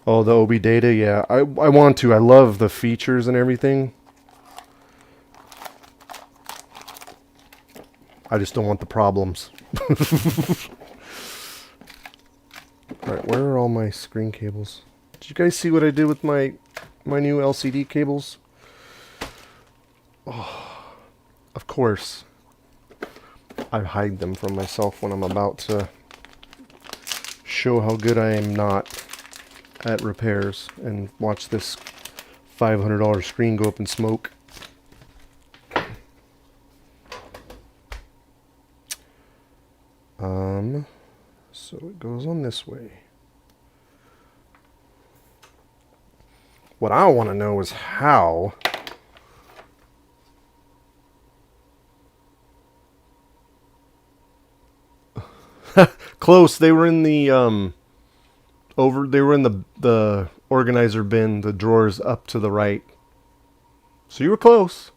Speaker 1: Oh, the OB data, yeah. I want to. I love the features and everything. I just don't want the problems. Alright, where are all my screen cables? Did you guys see what I did with my new LCD cables? Oh, of course. I hide them from myself when I'm about to show how good I am not at repairs and watch this $500 screen go up in smoke. So it goes on this way. What I want to know is how close. They were in the they were in the organizer bin, the drawers up to the right. So you were close.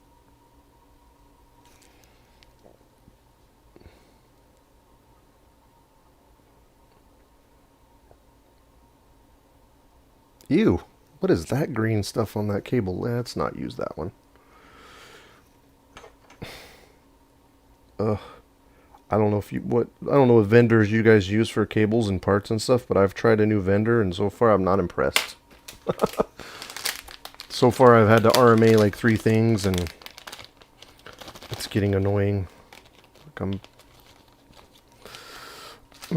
Speaker 1: Ew. What is that green stuff on that cable? Let's not use that one. Ugh. I don't know if I don't know what vendors you guys use for cables and parts and stuff, but I've tried a new vendor and so far I'm not impressed. So far I've had to RMA like 3 things and it's getting annoying. Like I'm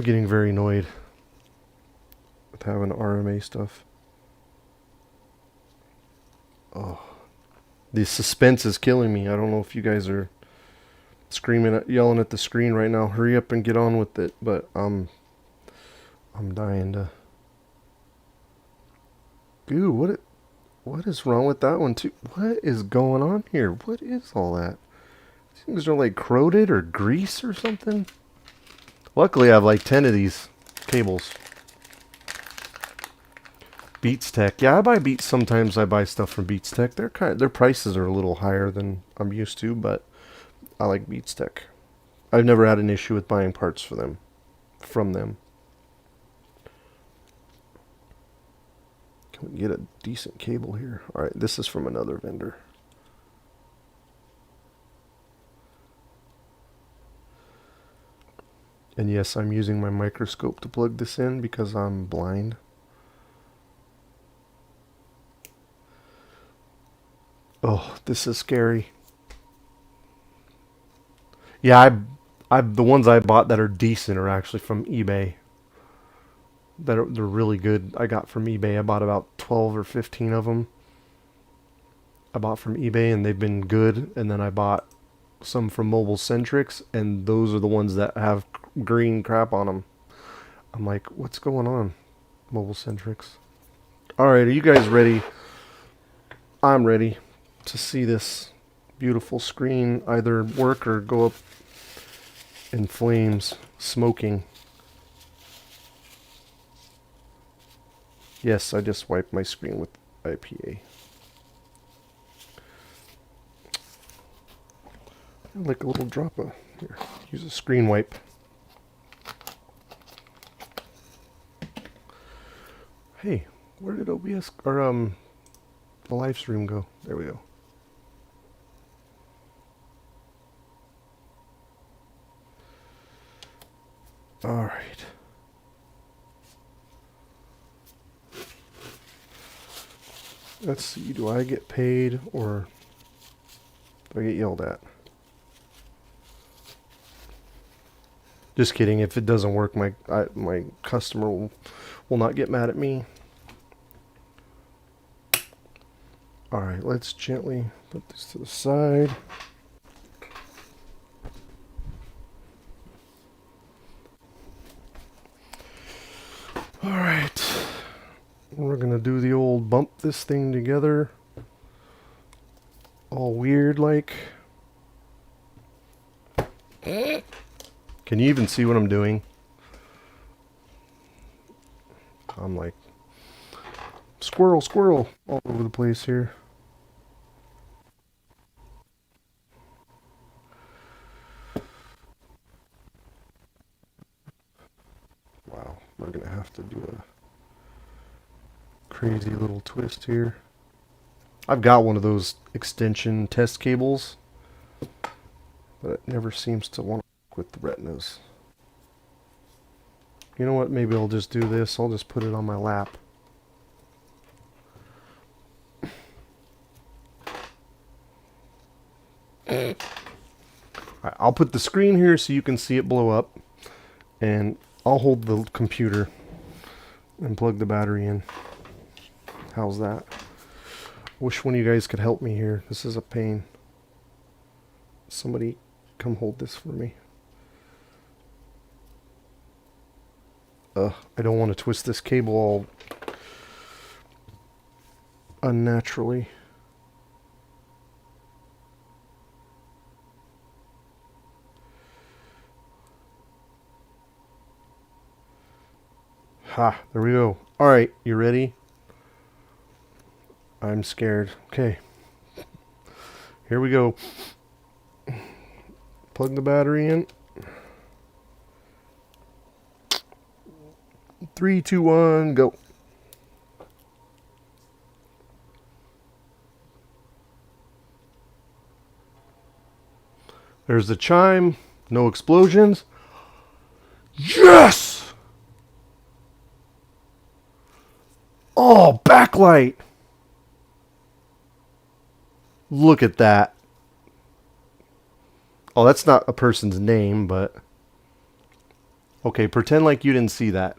Speaker 1: getting very annoyed with having RMA stuff. Oh, the suspense is killing me. I don't know if you guys are screaming, yelling at the screen right now. Hurry up and get on with it. But I'm dying to. Ooh, what is wrong with that one too? What is going on here? What is all that? Things are like corroded or grease or something. Luckily, I have like 10 of these cables. Beats Tech. Yeah, I buy Beats. Sometimes I buy stuff from Beats Tech. Their prices are a little higher than I'm used to, but I like Beats Tech. I've never had an issue with buying parts for them, from them. Can we get a decent cable here? All right, this is from another vendor. And yes, I'm using my microscope to plug this in because I'm blind. Oh, this is scary. Yeah, the ones I bought that are decent are actually from eBay. They're really good. I got from eBay. I bought about 12 or 15 of them. I bought from eBay and they've been good. And then I bought some from Mobile Centrics, and those are the ones that have green crap on them. I'm like, what's going on, Mobile Centrics? All right, are you guys ready? I'm ready to see this beautiful screen either work or go up in flames, smoking. Yes, I just wiped my screen with IPA. Like a little drop of, here, use a screen wipe. Hey, where did OBS, or the live stream go? There we go. All right. Let's see, do I get paid or do I get yelled at? Just kidding. If it doesn't work, my customer will not get mad at me. All right, let's gently put this to the side. All right, we're gonna do the old bump this thing together, all weird like. Can you even see what I'm doing? I'm like squirrel, squirrel all over the place here. Wow, we're gonna have to do a crazy little twist here. I've got one of those extension test cables, but it never seems to want to work with the retinas. You know what? Maybe I'll just do this. I'll just put it on my lap. I'll put the screen here so you can see it blow up, and I'll hold the computer and plug the battery in. How's that? Wish one of you guys could help me here. This is a pain. Somebody come hold this for me. I don't want to twist this cable all unnaturally. Ha, there we go. All right, you ready? I'm scared. Okay. Here we go. Plug the battery in. 3, 2, 1, go. There's the chime. No explosions. Yes! Oh, backlight. Look at that. Oh, that's not a person's name, but... Okay, pretend like you didn't see that.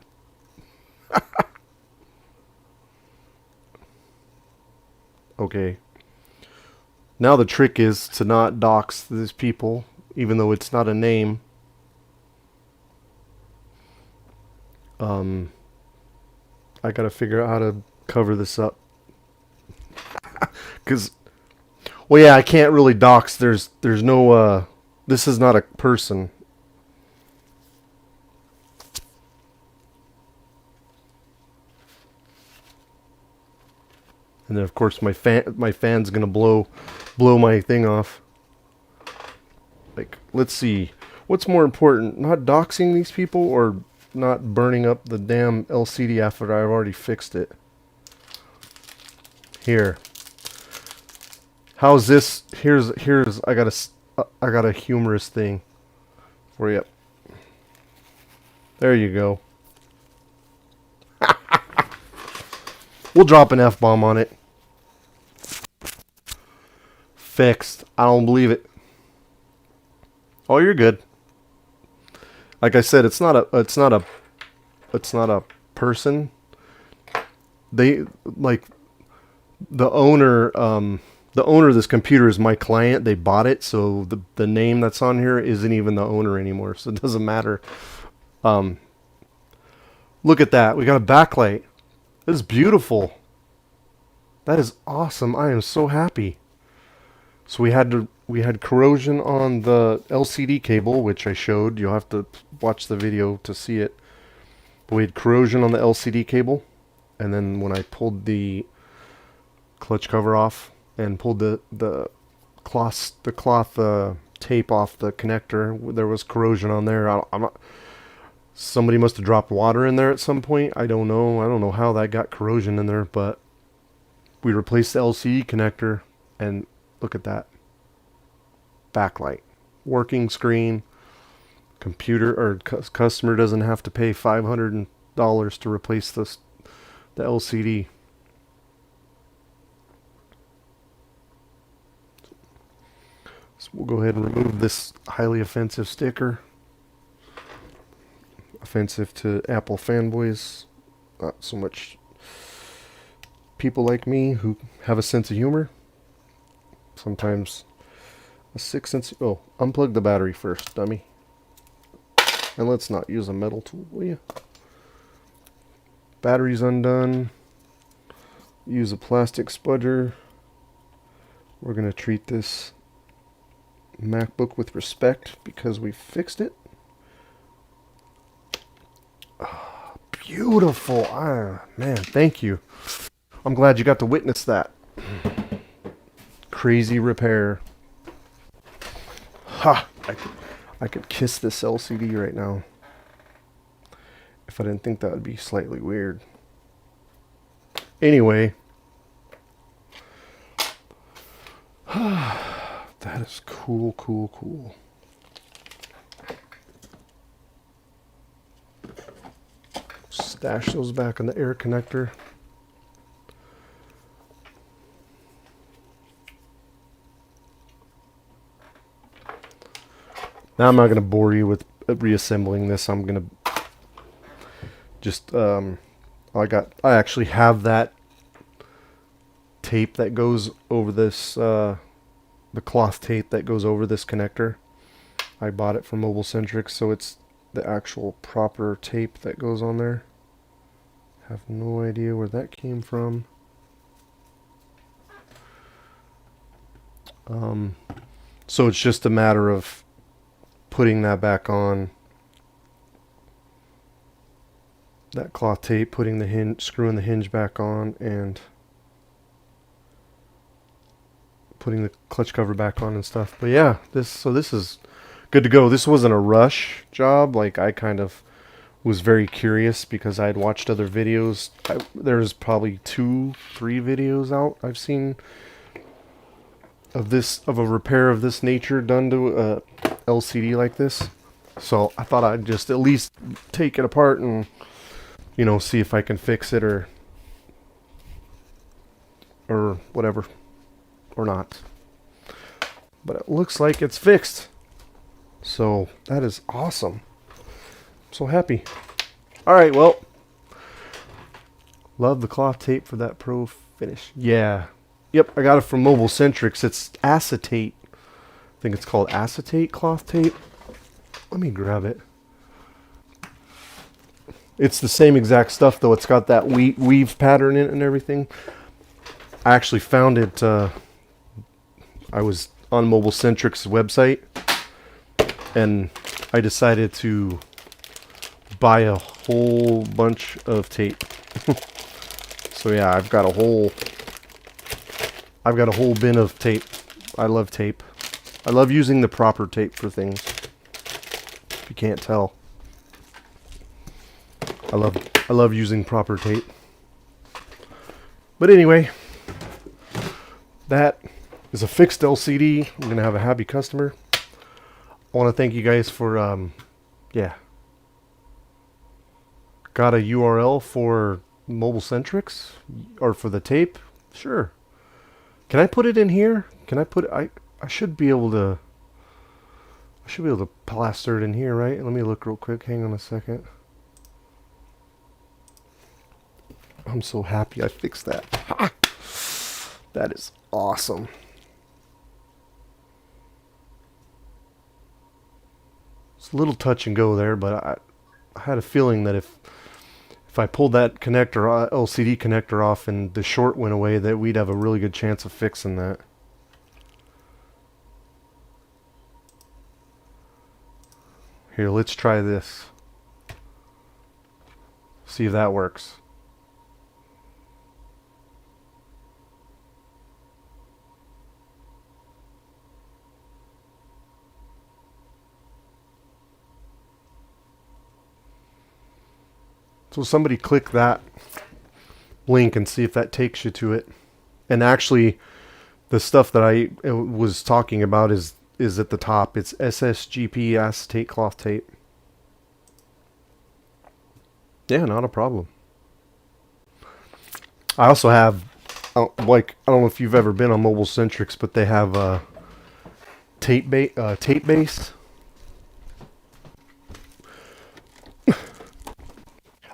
Speaker 1: Okay. Now the trick is to not dox these people, even though it's not a name. I gotta figure out how to cover this up. Because, well, yeah, I can't really dox. There's no, this is not a person. And then, of course, my fan's gonna blow my thing off. Like, let's see, what's more important, not doxing these people or not burning up the damn LCD after I've already fixed it? Here, how's this? Here's I got a humorous thing for you. There you go. We'll drop an F-bomb on it. Fixed. I don't believe it. Oh, you're good. Like I said, it's not a person. They, like, the owner of this computer is my client. They bought it, so the name that's on here isn't even the owner anymore, so it doesn't matter. Look at that. We got a backlight. This is beautiful. That is awesome. I am so happy. So we had corrosion on the LCD cable, which I showed. You'll have to watch the video to see it. But we had corrosion on the LCD cable, and then when I pulled the clutch cover off and pulled the cloth tape off the connector, there was corrosion on there. I'm not, somebody must have dropped water in there at some point. I don't know how that got corrosion in there, but we replaced the LCD connector, and look at that. Backlight. Working screen. Computer or customer doesn't have to pay $500 to replace the LCD. So we'll go ahead and remove this highly offensive sticker. Offensive to Apple fanboys. Not so much people like me who have a sense of humor. Sometimes a sixth sense. Oh, unplug the battery first, dummy. And let's not use a metal tool, will you? Battery's undone. Use a plastic spudger. We're going to treat this MacBook with respect because we fixed it. Oh, beautiful. Ah, man, thank you. I'm glad you got to witness that. Crazy repair. Ha! I could kiss this LCD right now if I didn't think that would be slightly weird. Anyway, that is cool, cool, cool. Stash those back in the air connector. Now I'm not going to bore you with reassembling this. I'm going to just I actually have that tape that goes over this the cloth tape that goes over this connector. I bought it from Mobile Centric, so it's the actual proper tape that goes on there. Have no idea where that came from. So it's just a matter of putting that back on, that cloth tape, putting the hinge, screwing the hinge back on, and putting the clutch cover back on and stuff. But yeah, this is good to go. This wasn't a rush job. Like, I kind of was very curious because I had watched other videos. There's probably 2-3 videos out I've seen of a repair of this nature done to a LCD like this. So I thought I'd just at least take it apart and, you know, see if I can fix it or whatever, or not. But it looks like it's fixed. So that is awesome. I'm so happy. Alright, well, love the cloth tape for that pro finish. Yeah. Yep, I got it from Mobile Centrics. It's acetate. I think it's called acetate cloth tape. Let me grab it. It's the same exact stuff, though. It's got that weave pattern in it and everything. I actually found it. I was on Mobile Centric's website, and I decided to buy a whole bunch of tape. So yeah, I've got a whole bin of tape. I love tape. I love using the proper tape for things. If you can't tell, I love using proper tape. But anyway, that is a fixed LCD. I'm gonna have a happy customer. I want to thank you guys for yeah. Got a URL for Mobile Centrics or for the tape? Sure. Can I put it in here? Can I put it, I should be able to plaster it in here, right? Let me look real quick. Hang on a second. I'm so happy I fixed that. Ha! That is awesome. It's a little touch and go there, but I had a feeling that if I pulled that connector, LCD connector off and the short went away, that we'd have a really good chance of fixing that. Here, let's try this. See if that works. So somebody click that link and see if that takes you to it. And actually, the stuff that I was talking about is at the top. It's SSGP acetate cloth tape. Yeah, not a problem. I also have, like, I don't know if you've ever been on Mobile Centrics, but they have tape base.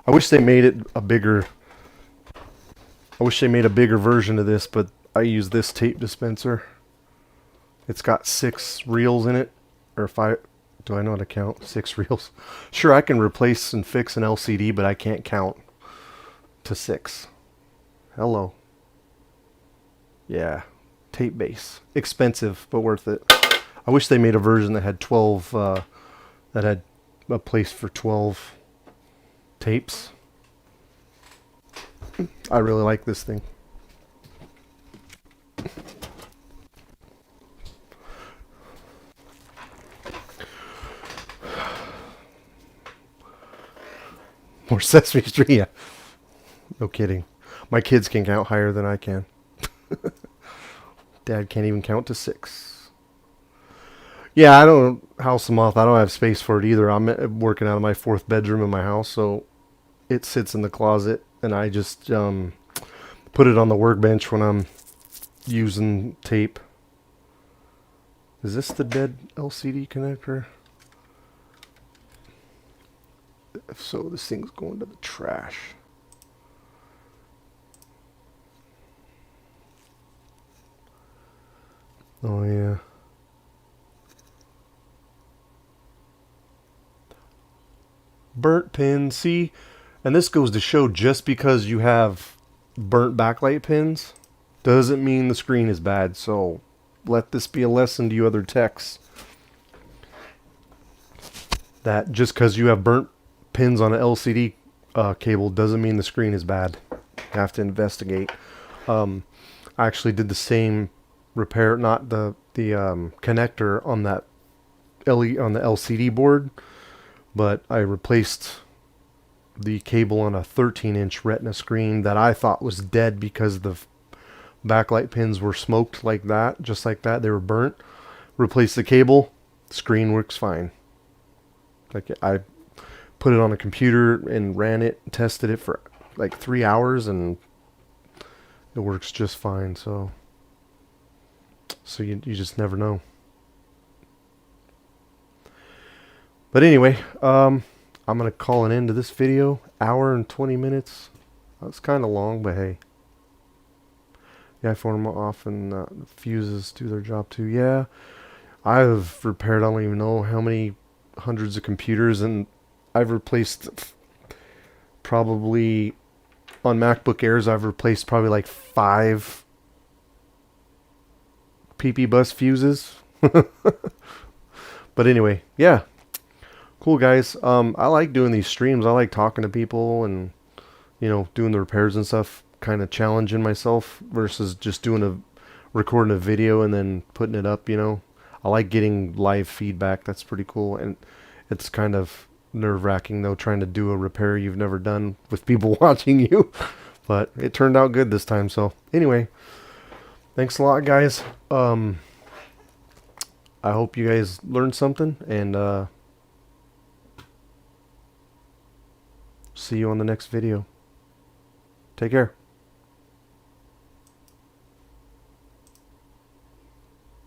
Speaker 1: I wish they made it a bigger. I wish they made a bigger version of this, but I use this tape dispenser. It's got 6 reels in it, or 5. Do I know how to count? 6 reels. Sure, I can replace and fix an LCD, but I can't count to 6. Hello. Yeah, tape base. Expensive, but worth it. I wish they made a version that had 12. That had a place for 12. Tapes. I really like this thing. More Sesame Street, yeah. No kidding. My kids can count higher than I can. Dad can't even count to 6. Yeah, I don't house them off. I don't have space for it either. I'm working out of my 4th bedroom in my house, so it sits in the closet, and I just put it on the workbench when I'm using tape. Is this the dead LCD connector? If so, this thing's going to the trash. Oh yeah. Burnt pins, see? And this goes to show, just because you have burnt backlight pins doesn't mean the screen is bad. So let this be a lesson to you other techs, that just because you have burnt pins on an LCD cable doesn't mean the screen is bad. You have to investigate. I actually did the same repair, not the connector on that on the LCD board, but I replaced the cable on a 13-inch Retina screen that I thought was dead because the backlight pins were smoked like that, just like that. They were burnt. Replaced the cable. Screen works fine. Like, I put it on a computer and ran it, tested it for like 3 hours, and it works just fine. So you just never know. But anyway, I'm going to call an end to this video. Hour and 20 minutes. That's kind of long, but hey. Yeah, I form off, and the fuses do their job too. Yeah, I've repaired, I don't even know how many hundreds of computers, and I've replaced probably on MacBook Airs, I've replaced probably like 5 PP bus fuses. But anyway, yeah. Cool, guys. I like doing these streams. I like talking to people and, you know, doing the repairs and stuff. Kind of challenging myself versus just recording a video and then putting it up, you know. I like getting live feedback. That's pretty cool. And it's kind of nerve-wracking, though, trying to do a repair you've never done with people watching you. But it turned out good this time. So anyway, thanks a lot, guys. I hope you guys learned something, and see you on the next video. Take care.